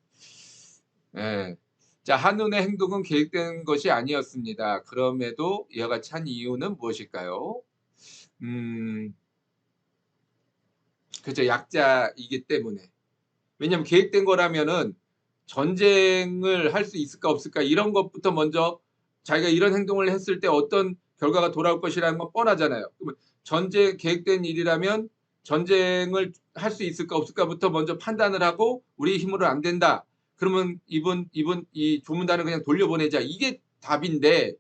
예. 자 한눈의 행동은 계획된 것이 아니었습니다. 그럼에도 이와 같이 한 이유는 무엇일까요? 음 그죠. 약자이기 때문에. 왜냐하면 계획된 거라면은 전쟁을 할 수 있을까 없을까 이런 것부터 먼저 자기가 이런 행동을 했을 때 어떤 결과가 돌아올 것이라는 건 뻔하잖아요. 그러면 전쟁 계획된 일이라면 전쟁을 할 수 있을까 없을까부터 먼저 판단을 하고 '우리 힘으로는 안 된다.' 그러면 이분 이 조문단을 그냥 돌려보내자. 이게 답인데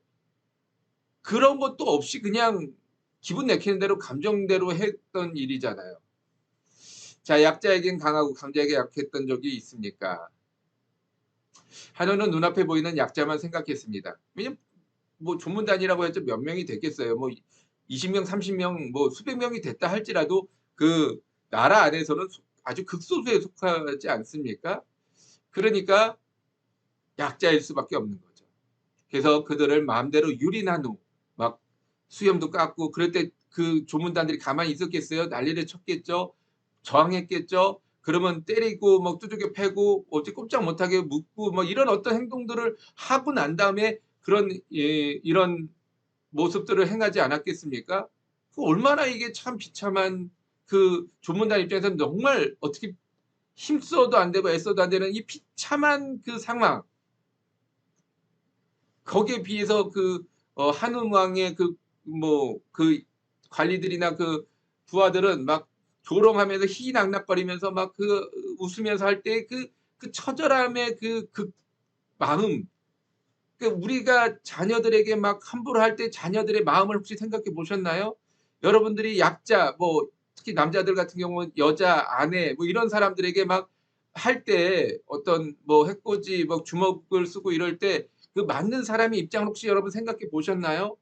그런 것도 없이 그냥 기분 내키는 대로 감정대로 했던 일이잖아요. 자 약자에겐 강하고 강자에게 약했던 적이 있습니까? 한우는 눈앞에 보이는 약자만 생각했습니다. 왜냐면 뭐 조문단이라고 해서 몇 명이 됐겠어요. 뭐 20명 30명 뭐 수백 명이 됐다 할지라도 그 나라 안에서는 아주 극소수에 속하지 않습니까? 그러니까 약자일 수밖에 없는 거죠. 그래서 그들을 마음대로 유린한 후 막 수염도 깎고 그럴 때 그 조문단들이 가만히 있었겠어요? 난리를 쳤겠죠. 저항했겠죠. 그러면 때리고 뭐 두들겨 패고 어찌 꼼짝 못하게 묶고 뭐 이런 어떤 행동들을 하고 난 다음에 그런 이런 모습들을 행하지 않았겠습니까? 그 얼마나 이게 참 비참한 그 조문단 입장에서는 정말 어떻게 힘써도 안 되고 애써도 안 되는 이 비참한 그 상황. 거기에 비해서 그 한운 왕의 그 관리들이나 그 부하들은 막 조롱하면서 희희낙낙거리면서 막 웃으면서 할 때 그 처절함의 마음 우리가 자녀들에게 막 함부로 할 때 자녀들의 마음을 혹시 생각해 보셨나요? 여러분들이 약자 뭐 특히 남자들 같은 경우는 여자, 아내 뭐 이런 사람들에게 막 할 때 어떤 뭐 해코지 뭐 주먹을 쓰고 이럴 때 그 맞는 사람의 입장을 혹시 여러분 생각해 보셨나요?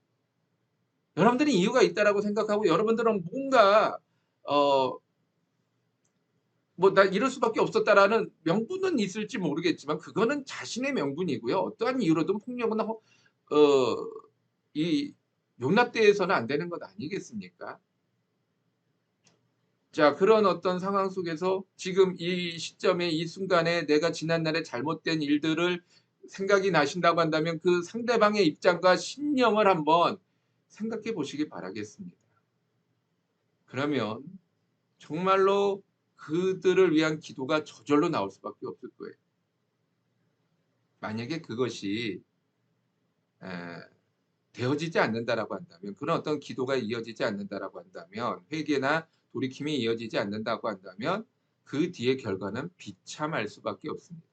여러분들은 이유가 있다라고 생각하고 여러분들은 뭔가 어 뭐 '나 이럴 수밖에 없었다.'라는 명분은 있을지 모르겠지만 그거는 자신의 명분이고요. 어떠한 이유로든 폭력은 어 이 용납되어서는 안 되는 것 아니겠습니까? 자, 그런 어떤 상황 속에서 지금 이 시점에 이 순간에 내가 지난날에 잘못된 일들을 생각이 나신다고 한다면 그 상대방의 입장과 심령을 한번 생각해 보시기 바라겠습니다. 그러면 정말로 그들을 위한 기도가 저절로 나올 수밖에 없을 거예요. 만약에 그것이 에 되어지지 않는다라고 한다면, 그런 어떤 기도가 이어지지 않는다라고 한다면, 회개나 돌이킴이 이어지지 않는다고 한다면 그 뒤의 결과는 비참할 수밖에 없습니다.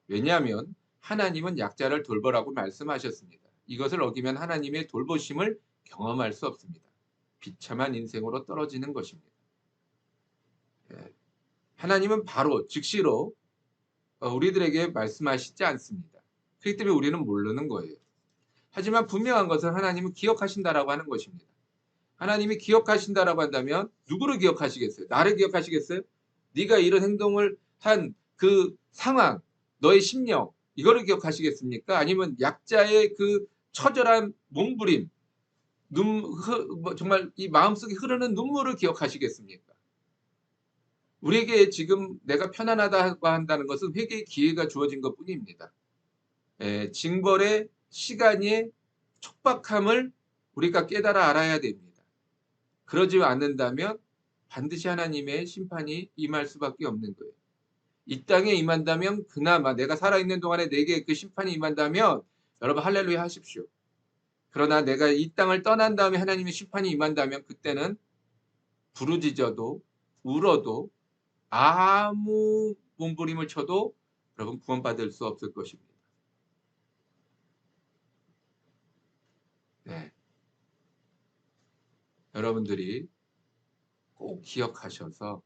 왜냐하면 하나님은 약자를 돌보라고 말씀하셨습니다. 이것을 어기면 하나님의 돌보심을 경험할 수 없습니다. 비참한 인생으로 떨어지는 것입니다. 예. 하나님은 바로 즉시로 우리들에게 말씀하시지 않습니다. 그렇기 때문에 우리는 모르는 거예요. 하지만 분명한 것은 하나님은 기억하신다라고 하는 것입니다. 하나님이 기억하신다라고 한다면 누구를 기억하시겠어요? 나를 기억하시겠어요? 네가 이런 행동을 한 그 상황, 너의 심령, 이거를 기억하시겠습니까? 아니면 약자의 그 처절한 몸부림, 정말 이 마음속에 흐르는 눈물을 기억하시겠습니까? 우리에게 지금 내가 편안하다고 한다는 것은 회개의 기회가 주어진 것뿐입니다. 징벌의 시간의 촉박함을 우리가 깨달아 알아야 됩니다. 그러지 않는다면 반드시 하나님의 심판이 임할 수밖에 없는 거예요. 이 땅에 임한다면, 그나마 내가 살아있는 동안에 내게 그 심판이 임한다면 여러분 할렐루야 하십시오. 그러나 내가 이 땅을 떠난 다음에 하나님의 심판이 임한다면 그때는 부르짖어도 울어도 아무 몸부림을 쳐도 여러분 구원받을 수 없을 것입니다. 네. 여러분들이 꼭 기억하셔서,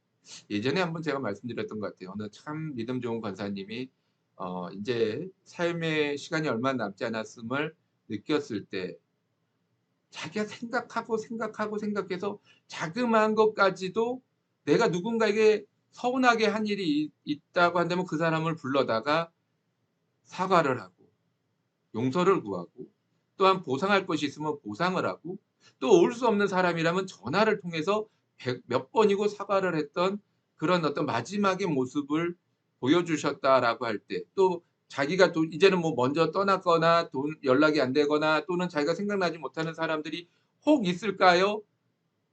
예전에 한번 제가 말씀드렸던 것 같아요. 어느 참 믿음 좋은 권사님이 이제 삶의 시간이 얼마 남지 않았음을 느꼈을 때 자기가 생각해서 자그마한 것까지도 내가 누군가에게 서운하게 한 일이 있다고 한다면 그 사람을 불러다가 사과를 하고 용서를 구하고, 또한 보상할 것이 있으면 보상을 하고, 또 올 수 없는 사람이라면 전화를 통해서 몇 번이고 사과를 했던 그런 어떤 마지막의 모습을 보여주셨다라고 할 때, 또 자기가 또 이제는 뭐 먼저 떠났거나 연락이 안 되거나 또는 자기가 생각나지 못하는 사람들이 혹 있을까요?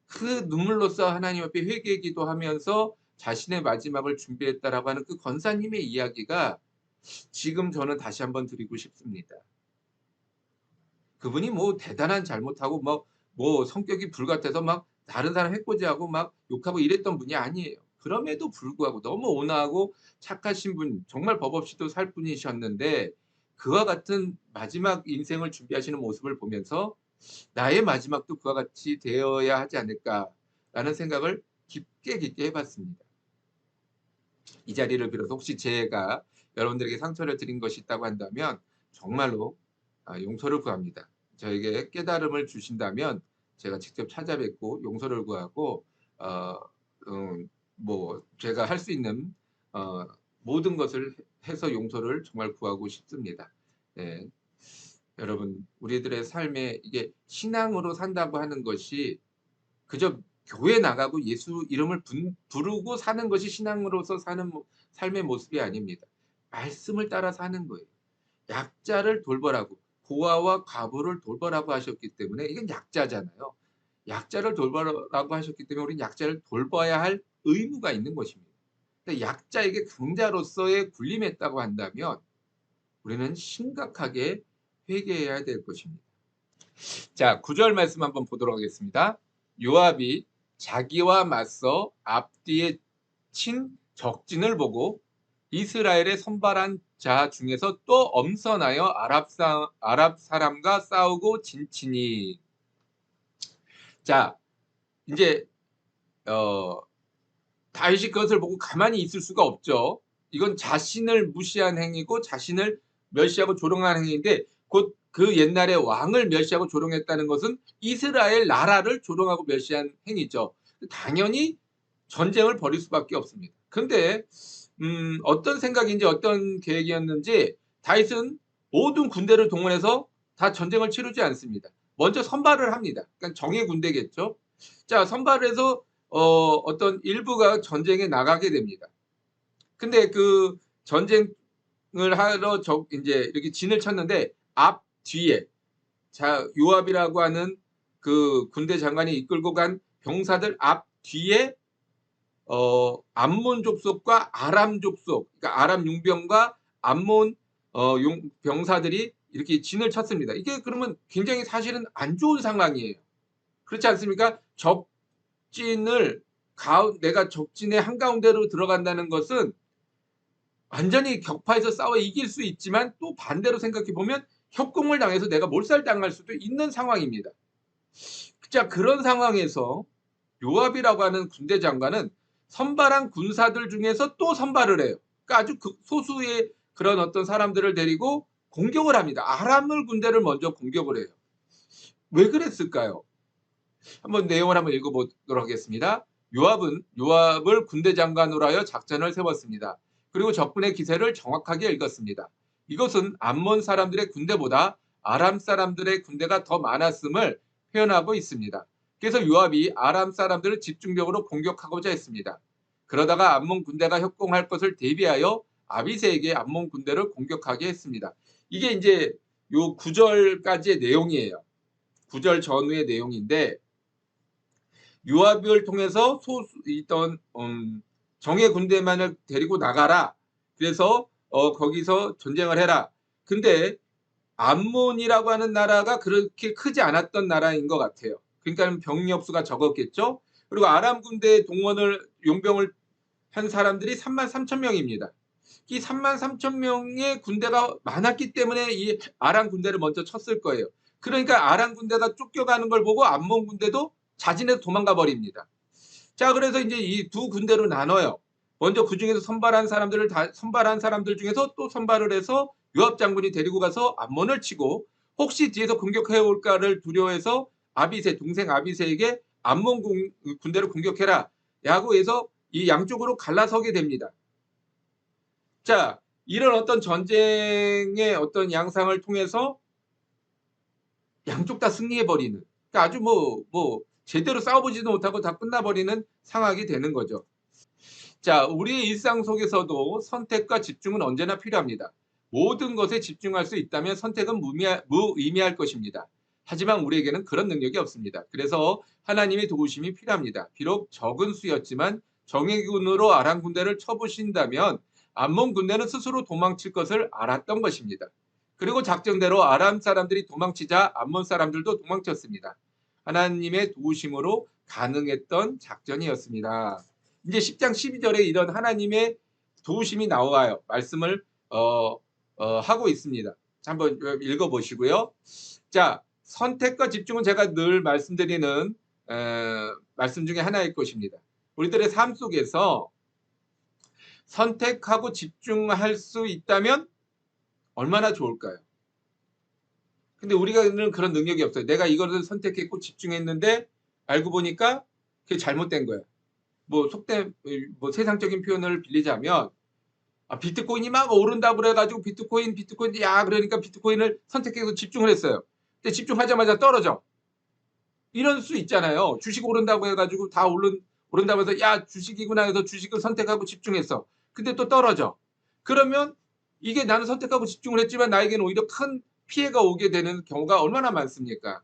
그 눈물로써 하나님 앞에 회개 기도하면서 자신의 마지막을 준비했다라고 하는 그 권사님의 이야기가 지금 저는 다시 한번 드리고 싶습니다. 그분이 뭐 대단한 잘못하고 뭐 성격이 불같아서 막 다른 사람 해코지하고 막 욕하고 이랬던 분이 아니에요. 그럼에도 불구하고 너무 온화하고 착하신 분, 정말 법 없이도 살 분이셨는데, 그와 같은 마지막 인생을 준비하시는 모습을 보면서 '나의 마지막도 그와 같이 되어야 하지 않을까.'라는 생각을 깊게 해 봤습니다. 이 자리를 빌어서 혹시 제가 여러분들에게 상처를 드린 것이 있다고 한다면 정말로 용서를 구합니다. 저에게 깨달음을 주신다면 제가 직접 찾아뵙고 용서를 구하고, 어 뭐 제가 할 수 있는 모든 것을 해서 용서를 정말 구하고 싶습니다. 네. 여러분, 우리들의 삶에 이게 신앙으로 산다고 하는 것이 그저 교회 나가고 예수 이름을 부르고 사는 것이 신앙으로서 사는 삶의 모습이 아닙니다. 말씀을 따라 사는 거예요. 약자를 돌보라고, 고아와 과부를 돌보라고 하셨기 때문에 이건 약자잖아요. 약자를 돌보라고 하셨기 때문에 우리는 약자를 돌봐야 할 의무가 있는 것입니다. 근데 약자에게 강자로서의 군림했다고 한다면 우리는 심각하게 회개해야 될 것입니다. 자, 9절 말씀 한번 보도록 하겠습니다. 요압이 자기와 맞서 앞뒤에 친 적진을 보고 이스라엘의 선발한 자 중에서 또 엄선하여 아랍 사람과 싸우고 진치니. 자, 이제 어 다윗이 그것을 보고 가만히 있을 수가 없죠. 이건 자신을 무시한 행위고 자신을 멸시하고 조롱한 행위인데, 곧 그 옛날에 왕을 멸시하고 조롱했다는 것은 이스라엘 나라를 조롱하고 멸시한 행위죠. 당연히 전쟁을 벌일 수밖에 없습니다. 그런데 어떤 생각인지 어떤 계획이었는지 다윗은 모든 군대를 동원해서 다 전쟁을 치르지 않습니다. 먼저 선발을 합니다. 그러니까 정예 군대겠죠. 자, 선발을 해서 어떤 일부가 전쟁에 나가게 됩니다. 근데 그 전쟁을 하러 인제 이렇게 진을 쳤는데 앞 뒤에 자 요압이라고 하는 그 군대 장관이 이끌고 간 병사들 앞 뒤에 암몬 족속과 아람 족속, 그러니까 아람 용병과 암몬 용 병사들이 이렇게 진을 쳤습니다. 이게 그러면 굉장히 사실은 안 좋은 상황이에요. 그렇지 않습니까? 적진을 내가 적진의 한가운데로 들어간다는 것은 완전히 격파해서 싸워 이길 수 있지만 또 반대로 생각해 보면 협공을 당해서 내가 몰살당할 수도 있는 상황입니다. 자, 그런 상황에서 요압이라고 하는 군대 장관은 선발한 군사들 중에서 또 선발을 해요. 그러니까 아주 소수의 그런 어떤 사람들을 데리고 공격을 합니다. 아람 군대를 먼저 공격을 해요. 왜 그랬을까요? 한번 내용을 한번 읽어보도록 하겠습니다. 요압을 군대 장관으로 하여 작전을 세웠습니다. 그리고 적군의 기세를 정확하게 읽었습니다. 이것은 암몬 사람들의 군대보다 아람 사람들의 군대가 더 많았음을 표현하고 있습니다. 그래서 요압이 아람 사람들을 집중적으로 공격하고자 했습니다. 그러다가 암몬 군대가 협공할 것을 대비하여 아비새에게 암몬 군대를 공격하게 했습니다. 이게 이제 요 9절까지의 내용이에요. 9절 전후의 내용인데 요압을 통해서 있던 정예 군대만을 데리고 나가라. 그래서 거기서 전쟁을 해라. 근데 암몬이라고 하는 나라가 그렇게 크지 않았던 나라인 것 같아요. 그러니까 병력 수가 적었겠죠. 그리고 아람 군대 동원을 용병을 한 사람들이 33,000명입니다. 이 33,000명의 군대가 많았기 때문에 이 아람 군대를 먼저 쳤을 거예요. 그러니까 아람 군대가 쫓겨가는 걸 보고 암몬 군대도 자진해서 도망가 버립니다. 자, 그래서 이제 이 두 군대로 나눠요. 먼저 그중에서 선발한 사람들 중에서 또 선발을 해서 요압 장군이 데리고 가서 암몬을 치고 혹시 뒤에서 공격해 올까를 두려워해서 동생 아비새에게 암몬 군대를 공격해라 라고 해서 이 양쪽으로 갈라서게 됩니다. 자, 이런 어떤 전쟁의 어떤 양상을 통해서 양쪽 다 승리해 버리는, 그러니까 아주 제대로 싸워보지도 못하고 다 끝나버리는 상황이 되는 거죠. 자, 우리의 일상 속에서도 선택과 집중은 언제나 필요합니다. 모든 것에 집중할 수 있다면 선택은 무의미할 것입니다. 하지만 우리에게는 그런 능력이 없습니다. 그래서 하나님의 도우심이 필요합니다. 비록 적은 수였지만 정예군으로 아람 군대를 쳐부신다면 암몬 군대는 스스로 도망칠 것을 알았던 것입니다. 그리고 작정대로 아람 사람들이 도망치자 암몬 사람들도 도망쳤습니다. 하나님의 도우심으로 가능했던 작전이었습니다. 이제 10장 12절에 이런 하나님의 도우심이 나와요. 말씀을 하고 있습니다. 한번 읽어 보시고요. 자, 선택과 집중은 제가 늘 말씀드리는 말씀 중에 하나일 것입니다. 우리들의 삶 속에서 선택하고 집중할 수 있다면 얼마나 좋을까요? 근데 우리가는 그런 능력이 없어요. 내가 이거를 선택했고 집중했는데 알고 보니까 그게 잘못된 거야. 세상적인 표현을 빌리자면 비트코인이 막 오른다고 그래가지고 비트코인 야 그러니까 비트코인을 선택해서 집중을 했어요. 근데 집중하자마자 떨어져. 이런 수 있잖아요. 주식 오른다고 해가지고 다 오른다고 해서 야 주식이구나 해서 주식을 선택하고 집중했어. 근데 또 떨어져. 그러면 이게 나는 선택하고 집중을 했지만 나에게는 오히려 큰 피해가 오게 되는 경우가 얼마나 많습니까?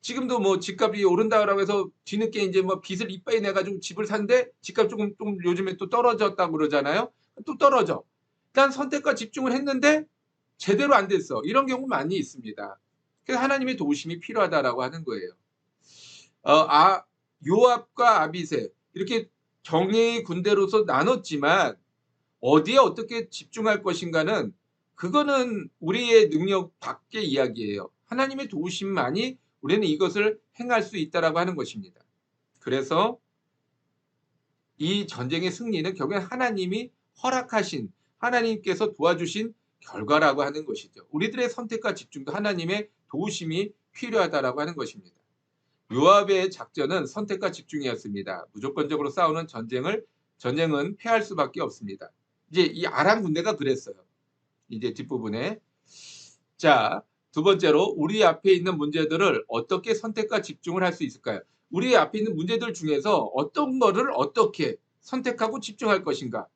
지금도 집값이 오른다고 해서 뒤늦게 이제 빚을 이빠이 내가지고 집을 샀는데 집값 조금 요즘에 또 떨어졌다고 그러잖아요. 또 떨어져. 일단 선택과 집중을 했는데 제대로 안 됐어. 이런 경우 많이 있습니다. 그래서 하나님의 도우심이 필요하다라고 하는 거예요. 요압과 아비새 이렇게 정예의 군대로서 나눴지만 어디에 어떻게 집중할 것인가는 그거는 우리의 능력 밖의 이야기예요. 하나님의 도우심만이 우리는 이것을 행할 수 있다라고 하는 것입니다. 그래서 이 전쟁의 승리는 결국엔 하나님이 허락하신, 하나님께서 도와주신 결과라고 하는 것이죠. 우리들의 선택과 집중도 하나님의 도우심이 필요하다라고 하는 것입니다. 요압의 작전은 선택과 집중이었습니다. 무조건적으로 싸우는 전쟁은 패할 수밖에 없습니다. 이제 이 아람 군대가 그랬어요. 이제 뒷부분에. 자, 두 번째로 우리 앞에 있는 문제들을 어떻게 선택과 집중을 할 수 있을까요? 우리 앞에 있는 문제들 중에서 어떤 거를 어떻게 선택하고 집중할 것인가?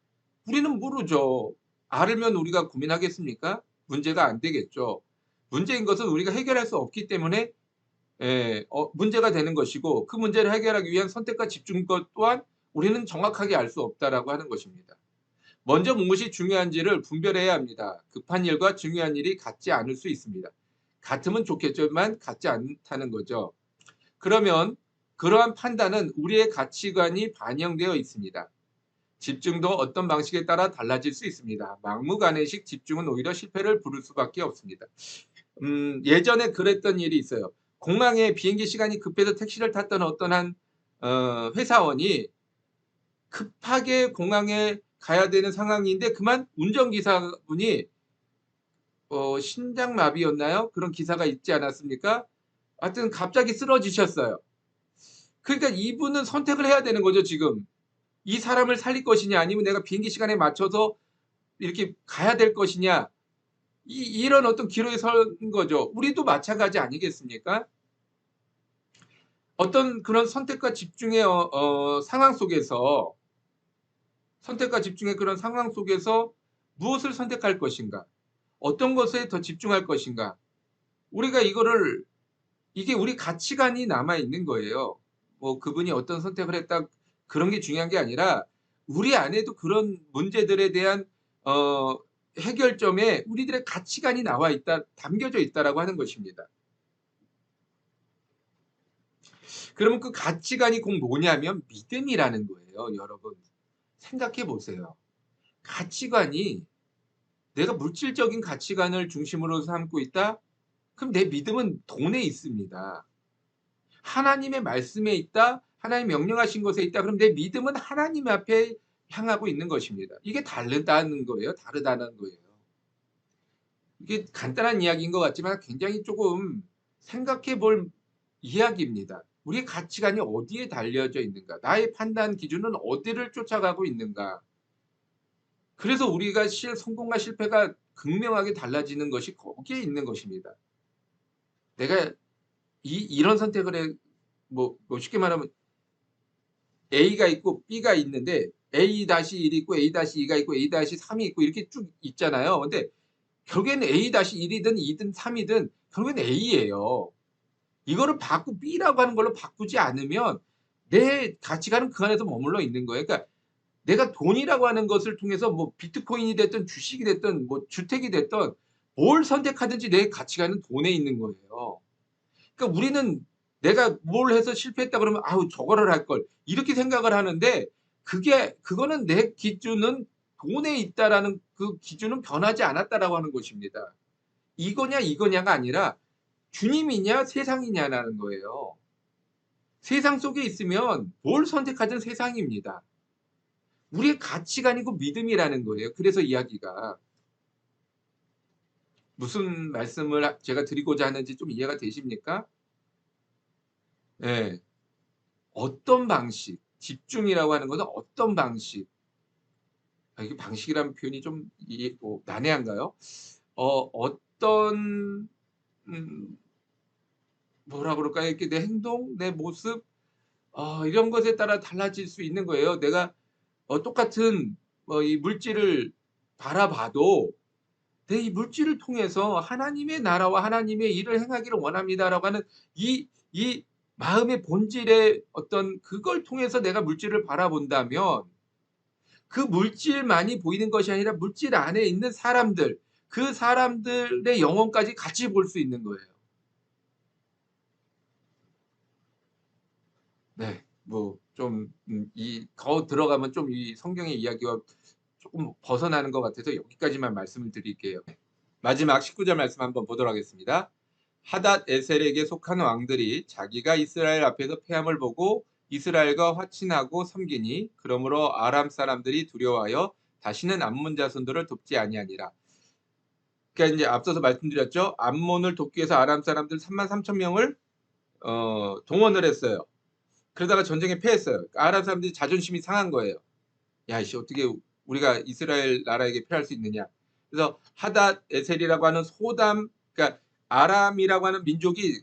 우리는 모르죠. 알면 우리가 고민하겠습니까? 문제가 안 되겠죠. 문제인 것은 우리가 해결할 수 없기 때문에 문제가 되는 것이고, 그 문제를 해결하기 위한 선택과 집중것 또한 우리는 정확하게 알 수 없다라고 하는 것입니다. 먼저 무엇이 중요한지를 분별해야 합니다. 급한 일과 중요한 일이 같지 않을 수 있습니다. 같으면 좋겠지만 같지 않다는 거죠. 그러면 그러한 판단은 우리의 가치관이 반영되어 있습니다. 집중도 어떤 방식에 따라 달라질 수 있습니다. 막무가내식 집중은 오히려 실패를 부를 수밖에 없습니다. 예전에 그랬던 일이 있어요. 공항에 비행기 시간이 급해서 택시를 탔던 어떤 한 회사원이 급하게 공항에 가야 되는 상황인데, 그만 운전기사분이 심장마비였나요? 그런 기사가 있지 않았습니까? 하여튼 갑자기 쓰러지셨어요. 그러니까 이분은 선택을 해야 되는 거죠, 지금. 이 사람을 살릴 것이냐, 아니면 내가 비행기 시간에 맞춰서 이렇게 가야 될 것이냐, 이런 어떤 기로에 선 거죠. 우리도 마찬가지 아니겠습니까? 어떤 그런 선택과 집중의 상황 속에서, 선택과 집중의 그런 상황 속에서 무엇을 선택할 것인가? 어떤 것에 더 집중할 것인가? 우리가 이게 우리 가치관이 남아 있는 거예요. 뭐 그분이 어떤 선택을 했다, 그런 게 중요한 게 아니라 우리 안에도 그런 문제들에 대한 어 해결점에 우리들의 가치관이 나와 있다, 담겨져 있다라고 하는 것입니다. 그러면 그 가치관이 꼭 뭐냐면 믿음이라는 거예요, 여러분. 생각해 보세요. 가치관이, 내가 물질적인 가치관을 중심으로 삼고 있다? 그럼 내 믿음은 돈에 있습니다. 하나님의 말씀에 있다, 하나님 명령하신 것에 있다, 그럼 내 믿음은 하나님 앞에 향하고 있는 것입니다. 이게 다르다는 거예요. 다르다는 거예요. 이게 간단한 이야기인 것 같지만 굉장히 조금 생각해 볼 이야기입니다. 우리의 가치관이 어디에 달려져 있는가? 나의 판단 기준은 어디를 쫓아가고 있는가? 그래서 우리가 성공과 실패가 극명하게 달라지는 것이 거기에 있는 것입니다. 내가 이런 선택을 해, 뭐 쉽게 말하면 A가 있고 B가 있는데 A-1이 있고 A-2가 있고 A-3이 있고 이렇게 쭉 있잖아요. 근데 결국에는 A-1이든 2든 3이든 결국에는 A예요. 이거를 B라고 하는 걸로 바꾸지 않으면 내 가치관은 그 안에서 머물러 있는 거예요. 그러니까 내가 돈이라고 하는 것을 통해서 뭐 비트코인이 됐든 주식이 됐든 뭐 주택이 됐든 뭘 선택하든지 내 가치관은 돈에 있는 거예요. 그러니까 우리는 내가 뭘 해서 실패했다 그러면 '아우 저거를 할 걸.' 이렇게 생각을 하는데, 그거는 내 기준은 돈에 있다라는 그 기준은 변하지 않았다라고 하는 것입니다. 이거냐 이거냐가 아니라 주님이냐 세상이냐라는 거예요. 세상 속에 있으면 뭘 선택하든 세상입니다. 우리의 가치관이고 믿음이라는 거예요. 그래서 이야기가 무슨 말씀을 제가 드리고자 하는지 좀 이해가 되십니까? 예. 어떤 방식, 집중이라고 하는 것은 어떤 방식, 이게 방식이라는 표현이 좀 난해한가요? 어떤 음 뭐라 그럴까요? 이렇게 내 행동, 내 모습, 이런 것에 따라 달라질 수 있는 거예요. 내가 똑같은 이 물질을 바라봐도 내 이 물질을 통해서 '하나님의 나라와 하나님의 일을 행하기를 원합니다.'라고 하는 이 마음의 본질의 어떤 그걸 통해서 내가 물질을 바라본다면, 그 물질만이 보이는 것이 아니라 물질 안에 있는 사람들, 그 사람들의 영혼까지 같이 볼 수 있는 거예요. 네. 뭐 좀 더 들어가면 좀 이 성경의 이야기와 조금 벗어나는 것 같아서 여기까지만 말씀을 드릴게요. 마지막 19절 말씀 한번 보도록 하겠습니다. 하닷 에셀에게 속한 왕들이 자기가 이스라엘 앞에서 패함을 보고 이스라엘과 화친하고 섬기니, 그러므로 아람 사람들이 두려워하여 다시는 암몬 자손들을 돕지 아니하니라. 그러니까 이제 앞서서 말씀드렸죠. 암몬을 돕기 위해서 아람 사람들 33,000명을 동원을 했어요. 그러다가 전쟁에 패했어요. 그러니까 아람 사람들이 자존심이 상한 거예요. 야, 이씨 어떻게 우리가 이스라엘 나라에게 패할 수 있느냐. 그래서 하닷 에셀이라고 하는 소담, 그러니까 아람이라고 하는 민족이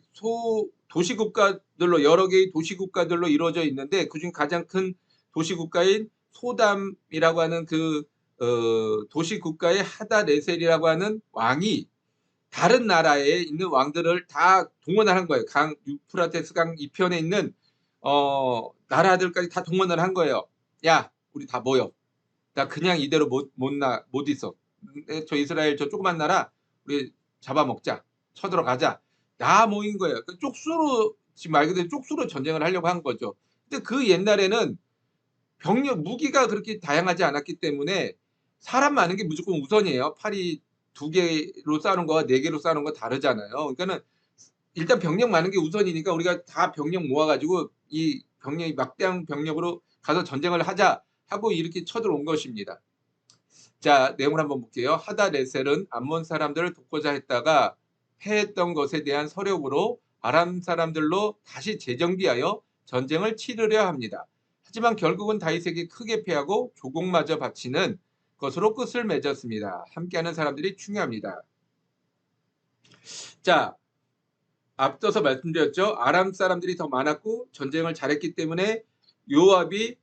도시국가들로 여러 개의 도시국가들로 이루어져 있는데 그중 가장 큰 도시국가인 소담이라고 하는 그 도시국가의 하다레셀이라고 하는 왕이 다른 나라에 있는 왕들을 다 동원을 한 거예요. 유프라테스 강 이편에 있는 나라들까지 다 동원을 한 거예요. "야, 우리 다 모여. 나 그냥 이대로 못 있어. 저 이스라엘 저 조그만 나라 우리 잡아먹자. 쳐들어가자." 다 모인 거예요. 그 쪽수로 지금 말 그대로 쪽수로 전쟁을 하려고 한 거죠. 근데 그 옛날에는 무기가 그렇게 다양하지 않았기 때문에 사람 많은 게 무조건 우선이에요. 팔이 2개로 싸우는 거와 4개로 싸우는 거 다르잖아요. 그러니까는 일단 병력 많은 게 우선이니까 우리가 다 병력 모아 가지고 이 병력이 막대한 병력으로 가서 전쟁을 하자 하고 이렇게 쳐들어온 것입니다. 자, 내용을 한번 볼게요. 하다레셀은 암몬 사람들을 돕고자 했다가 패했던 것에 대한 서력으로 아람 사람들로 다시 재정비하여 전쟁을 치르려 합니다. 하지만 결국은 다윗에게 크게 패하고 조공마저 바치는 것으로 끝을 맺었습니다. 함께하는 사람들이 중요합니다. 자, 앞서서 말씀드렸죠. 아람 사람들이 더 많았고 전쟁을 잘했기 때문에 요압이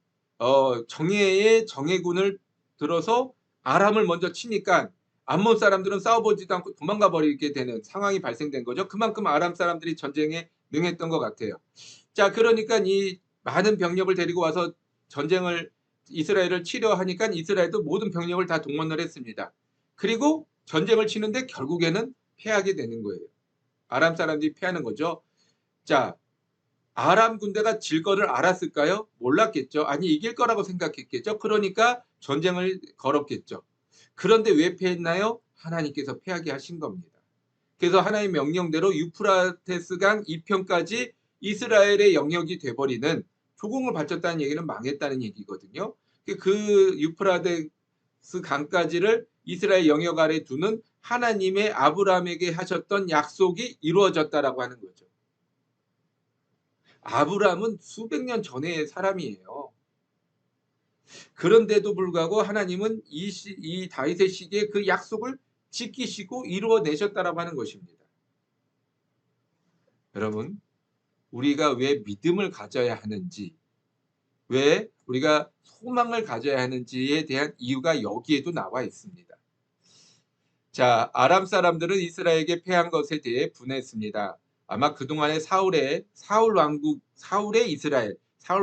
정예의 정예군을 들어서 아람을 먼저 치니까 암몬 사람들은 싸워보지도 않고 도망가 버리게 되는 상황이 발생된 거죠. 그만큼 아람 사람들이 전쟁에 능했던 것 같아요. 자, 그러니까 이 많은 병력을 데리고 와서 전쟁을 이스라엘을 치려 하니까 이스라엘도 모든 병력을 다 동원을 했습니다. 그리고 전쟁을 치는데 결국에는 패하게 되는 거예요. 아람 사람들이 패하는 거죠. 자, 아람 군대가 질 거를 알았을까요? 몰랐겠죠. 아니, 이길 거라고 생각했겠죠. 그러니까 전쟁을 걸었겠죠. 그런데 왜 패했나요? 하나님께서 패하게 하신 겁니다. 그래서 하나님의 명령대로 유프라테스 강 이편까지 이스라엘의 영역이 돼버리는, 조공을 바쳤다는 얘기는 망했다는 얘기거든요. 그 유프라테스 강까지를 이스라엘 영역 아래 두는 하나님의 아브라함에게 하셨던 약속이 이루어졌다라고 하는 거죠. 아브라함은 수백 년 전의 사람이에요. 그런데도 불구하고 하나님은 이 다윗의 시기에 그 약속을 지키시고 이루어내셨다라고 하는 것입니다. 여러분, 우리가 왜 믿음을 가져야 하는지, 왜 우리가 소망을 가져야 하는지에 대한 이유가 여기에도 나와 있습니다. 자, 아람 사람들은 이스라엘에게 패한 것에 대해 분했습니다. 아마 그동안의 사울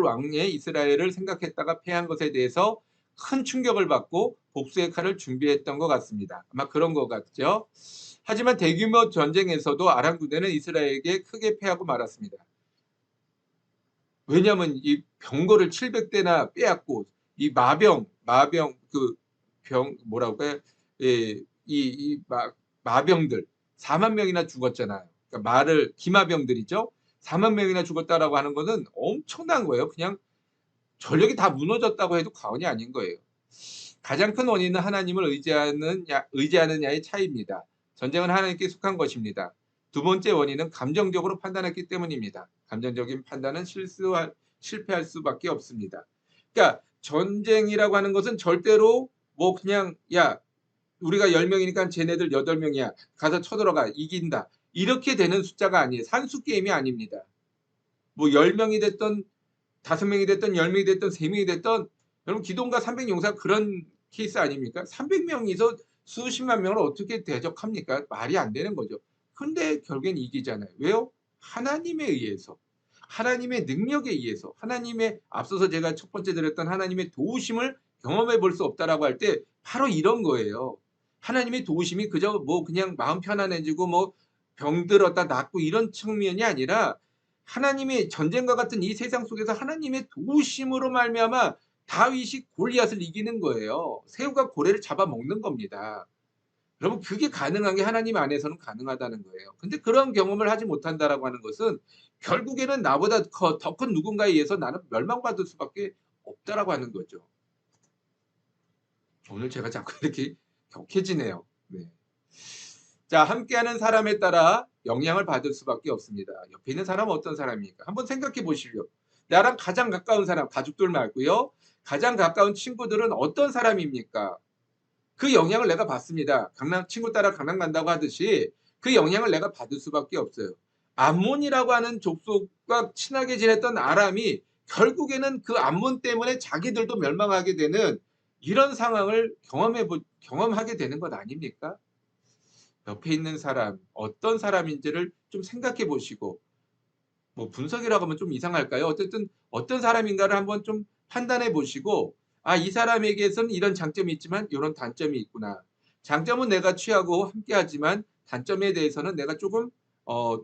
왕의 이스라엘을 생각했다가 패한 것에 대해서 큰 충격을 받고 복수의 칼을 준비했던 것 같습니다. 아마 그런 것 같죠. 하지만 대규모 전쟁에서도 아람 군대는 이스라엘에게 크게 패하고 말았습니다. 왜냐하면 이 병거를 700대나 빼앗고 이 마병들 4만 명이나 죽었잖아요. 그러니까 기마병들이죠. 4만 명이나 죽었다라고 하는 것은 엄청난 거예요. 그냥 전력이 다 무너졌다고 해도 과언이 아닌 거예요. 가장 큰 원인은 하나님을 의지하느냐의 차이입니다. 전쟁은 하나님께 속한 것입니다. 두 번째 원인은 감정적으로 판단했기 때문입니다. 감정적인 판단은 실패할 수밖에 없습니다. 그러니까 전쟁이라고 하는 것은 절대로 그냥 우리가 10명이니까 쟤네들 8명이야. 가서 쳐들어가. 이긴다. 이렇게 되는 숫자가 아니에요. 산수 게임이 아닙니다. 10명이 됐던 5명이 됐던 10명이 됐던 3명이 됐던, 여러분 기동가 300용사 그런 케이스 아닙니까? 300명이서 수십만 명을 어떻게 대적합니까? 말이 안 되는 거죠. 근데 결국엔 이기잖아요. 왜요? 하나님에 의해서, 하나님의 능력에 의해서, 하나님의, 앞서서 제가 첫 번째 드렸던 하나님의 도우심을 경험해 볼 수 없다라고 할 때 바로 이런 거예요. 하나님의 도우심이 그저 그냥 마음 편안해지고 병들었다 낫고 이런 측면이 아니라 하나님의 전쟁과 같은 이 세상 속에서 하나님의 도우심으로 말미암아 다윗이 골리앗을 이기는 거예요. 새우가 고래를 잡아먹는 겁니다. 여러분, 그게 가능한 게 하나님 안에서는 가능하다는 거예요. 근데 그런 경험을 하지 못한다라고 하는 것은 결국에는 나보다 더 큰 누군가에 의해서 나는 멸망받을 수밖에 없다라고 하는 거죠. 오늘 제가 자꾸 이렇게 격해지네요. 네. 자, 함께하는 사람에 따라 영향을 받을 수밖에 없습니다. 옆에 있는 사람은 어떤 사람입니까? 한번 생각해 보시죠. 나랑 가장 가까운 사람, 가족들 말고요. 가장 가까운 친구들은 어떤 사람입니까? 그 영향을 내가 받습니다. 친구 따라 강남 간다고 하듯이 그 영향을 내가 받을 수밖에 없어요. 암몬이라고 하는 족속과 친하게 지냈던 아람이 결국에는 그 암몬 때문에 자기들도 멸망하게 되는 이런 상황을 경험하게 되는 것 아닙니까? 옆에 있는 사람, 어떤 사람인지를 좀 생각해 보시고, 뭐 분석이라고 하면 좀 이상할까요? 어쨌든 어떤 사람인가를 한번 좀 판단해 보시고, 아, 이 사람에게서는 이런 장점이 있지만 이런 단점이 있구나. 장점은 내가 취하고 함께하지만 단점에 대해서는 내가 조금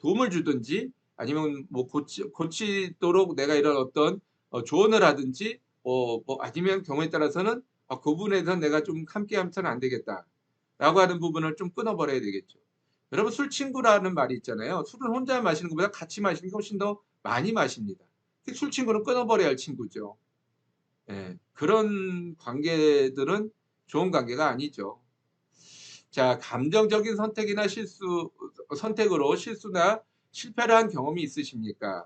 도움을 주든지 아니면 뭐 고치도록 내가 이런 어떤 조언을 하든지 뭐 아니면 경우에 따라서는 그 부분에 서 내가 좀 함께하면서는 안 되겠다라고 하는 부분을 좀 끊어버려야 되겠죠. 여러분, 술 친구라는 말이 있잖아요. 술은 혼자 마시는 것보다 같이 마시는 게 훨씬 더 많이 마십니다. 술 친구는 끊어버려야 할 친구죠. 예. 그런 관계들은 좋은 관계가 아니죠. 자, 감정적인 선택으로 실수나 실패를 한 경험이 있으십니까?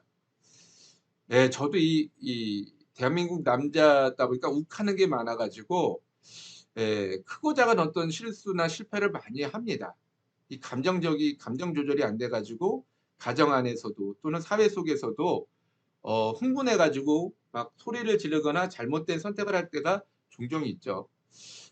네, 저도 이 대한민국 남자다 보니까 욱하는 게 많아 가지고 크고 작은 어떤 실수나 실패를 많이 합니다. 이 감정 조절이 안 돼 가지고 가정 안에서도 또는 사회 속에서도 흥분해 가지고 막 소리를 지르거나 잘못된 선택을 할 때가 종종 있죠.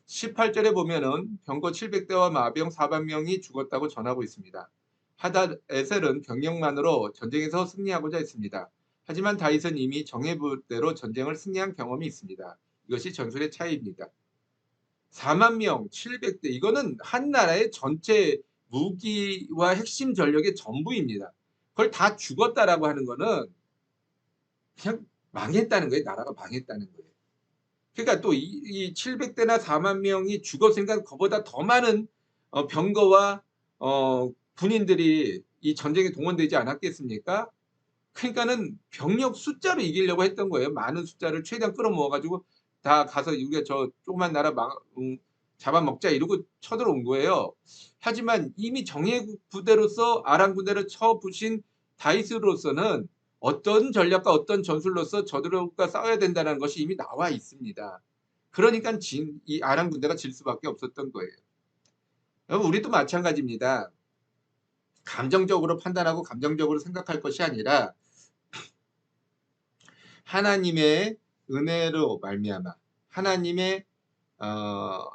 18절에 보면은 병거 700대와 마병 4만 명이 죽었다고 전하고 있습니다. 하닷에셀은 병력만으로 전쟁에서 승리하고자 했습니다. 하지만 다윗은 이미 정예부대로 전쟁을 승리한 경험이 있습니다. 이것이 전술의 차이입니다. 4만 명, 700대, 이거는 한 나라의 전체 무기와 핵심 전력의 전부입니다. 그걸 다 죽었다라고 하는 거는 그냥 망했다는 거예요. 나라가 망했다는 거예요. 그러니까 또 이 700대나 4만 명이 죽었으니까 그보다 더 많은 병거와 군인들이 이 전쟁에 동원되지 않았겠습니까? 그러니까는 병력 숫자로 이기려고 했던 거예요. 많은 숫자를 최대한 끌어모아 가지고 다 가서 우리가 저 조그만 나라 잡아먹자 이러고 쳐들어온 거예요. 하지만 이미 정예 부대로서 아람 군대를 쳐부신 다윗으로서는 어떤 전략과 어떤 전술로서 저들과 싸워야 된다는 것이 이미 나와 있습니다. 그러니까 이 아람 군대가 질 수밖에 없었던 거예요. 여러분, 우리도 마찬가지입니다. 감정적으로 판단하고 감정적으로 생각할 것이 아니라 하나님의 은혜로 말미암아 하나님의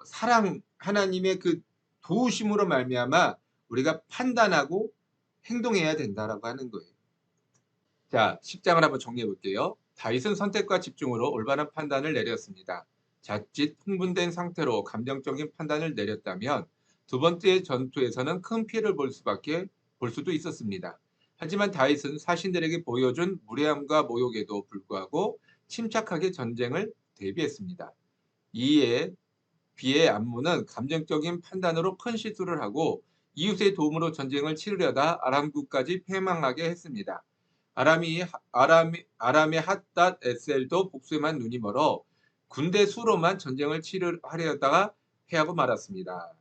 사랑, 하나님의 그 도우심으로 말미암아 우리가 판단하고 행동해야 된다라고 하는 거예요. 자, 10장을 한번 정리해 볼게요. 다윗은 선택과 집중으로 올바른 판단을 내렸습니다. 자칫 흥분된 상태로 감정적인 판단을 내렸다면 두 번째 전투에서는 큰 피해를 볼 수도 있었습니다. 하지만 다윗은 사신들에게 보여준 무례함과 모욕에도 불구하고 침착하게 전쟁을 대비했습니다. 이에 비해 암몬은 감정적인 판단으로 큰 실수를 하고 이웃의 도움으로 전쟁을 치르려다 아람국까지 패망하게 했습니다. 아람의 핫닷 에셀도 복수에만 눈이 멀어 군대 수로만 전쟁을 치르하려다가 패하고 말았습니다.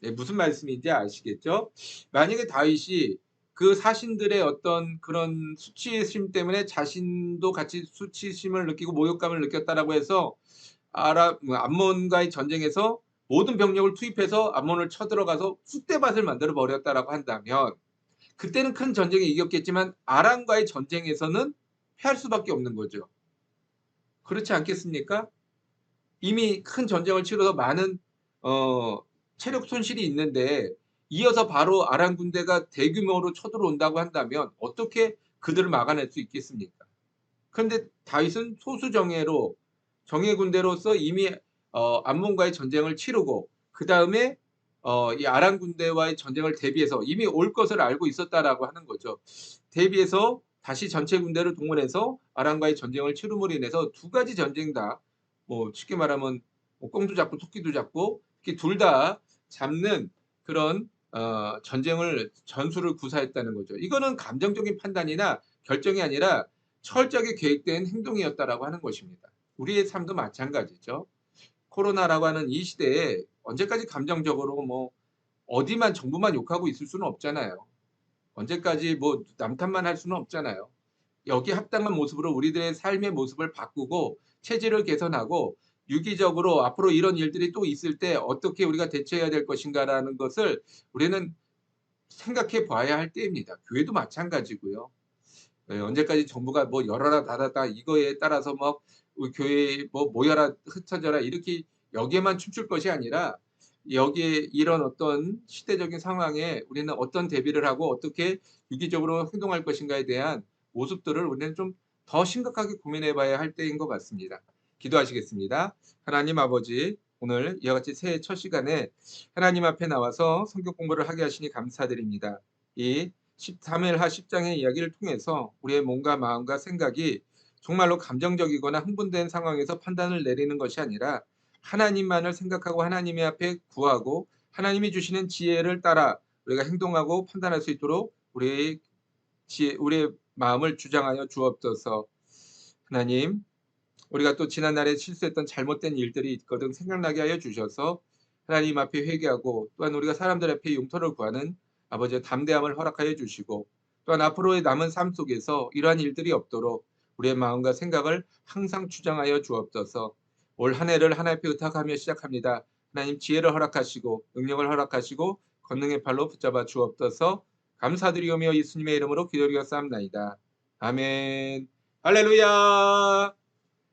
네, 무슨 말씀인지 아시겠죠? 만약에 다윗이 그 사신들의 어떤 그런 수치심 때문에 자신도 같이 수치심을 느끼고 모욕감을 느꼈다라고 해서 암몬과의 전쟁에서 모든 병력을 투입해서 암몬을 쳐들어가서 쑥대밭을 만들어 버렸다라고 한다면 그때는 큰 전쟁에 이겼겠지만 아람과의 전쟁에서는 패할 수밖에 없는 거죠. 그렇지 않겠습니까? 이미 큰 전쟁을 치러서 많은 어 체력 손실이 있는데 이어서 바로 아람 군대가 대규모로 쳐들어온다고 한다면 어떻게 그들을 막아낼 수 있겠습니까? 그런데 다윗은 소수정예로 정예 군대로서 이미 암몬과의 전쟁을 치르고 그다음에 이 아람 군대와의 전쟁을 대비해서 이미 올 것을 알고 있었다라고 하는 거죠. 대비해서 다시 전체 군대를 동원해서 아람과의 전쟁을 치름으로 인해서 두 가지 전쟁 다 뭐 쉽게 말하면 뭐 꽁도 잡고 토끼도 잡고 이렇게 둘 다 잡는 그런 전술을 구사했다는 거죠. 이거는 감정적인 판단이나 결정이 아니라 철저하게 계획된 행동이었다라고 하는 것입니다. 우리의 삶도 마찬가지죠. 코로나라고 하는 이 시대에 언제까지 감정적으로 뭐 어디만 정부만 욕하고 있을 수는 없잖아요. 언제까지 뭐 남 탓만 할 수는 없잖아요. 여기에 합당한 모습으로 우리들의 삶의 모습을 바꾸고 체질을 개선하고 유기적으로 앞으로 이런 일들이 또 있을 때 어떻게 우리가 대처해야 될 것인가라는 것을 우리는 생각해 봐야 할 때입니다. 교회도 마찬가지고요. 예, 언제까지 정부가 뭐 열어라 닫아라 이거에 따라서 막 교회에 뭐 모여라 흩어져라 이렇게 여기에만 춤출 것이 아니라 여기에 이런 어떤 시대적인 상황에 우리는 어떤 대비를 하고 어떻게 유기적으로 행동할 것인가에 대한 모습들을 우리는 좀 더 심각하게 고민해 봐야 할 때인 것 같습니다. 기도하시겠습니다. 하나님 아버지, 오늘 이와 같이 새해 첫 시간에 하나님 앞에 나와서 성경 공부를 하게 하시니 감사드립니다. 이 13일 하 10장의 이야기를 통해서 우리의 몸과 마음과 생각이 정말로 감정적이거나 흥분된 상황에서 판단을 내리는 것이 아니라 하나님만을 생각하고 하나님의 앞에 구하고 하나님이 주시는 지혜를 따라 우리가 행동하고 판단할 수 있도록 우리의 마음을 주장하여 주옵소서. 하나님, 우리가 또 지난날에 실수했던 잘못된 일들이 있거든 생각나게 하여 주셔서 하나님 앞에 회개하고 또한 우리가 사람들 앞에 용서를 구하는 아버지의 담대함을 허락하여 주시고 또한 앞으로의 남은 삶 속에서 이러한 일들이 없도록 우리의 마음과 생각을 항상 주장하여 주옵소서. 올 한 해를 하나님 앞에 의탁하며 시작합니다. 하나님 지혜를 허락하시고 능력을 허락하시고 권능의 팔로 붙잡아 주옵소서. 감사드리오며 예수님의 이름으로 기도드리옵사옵나이다. 아멘. 할렐루야.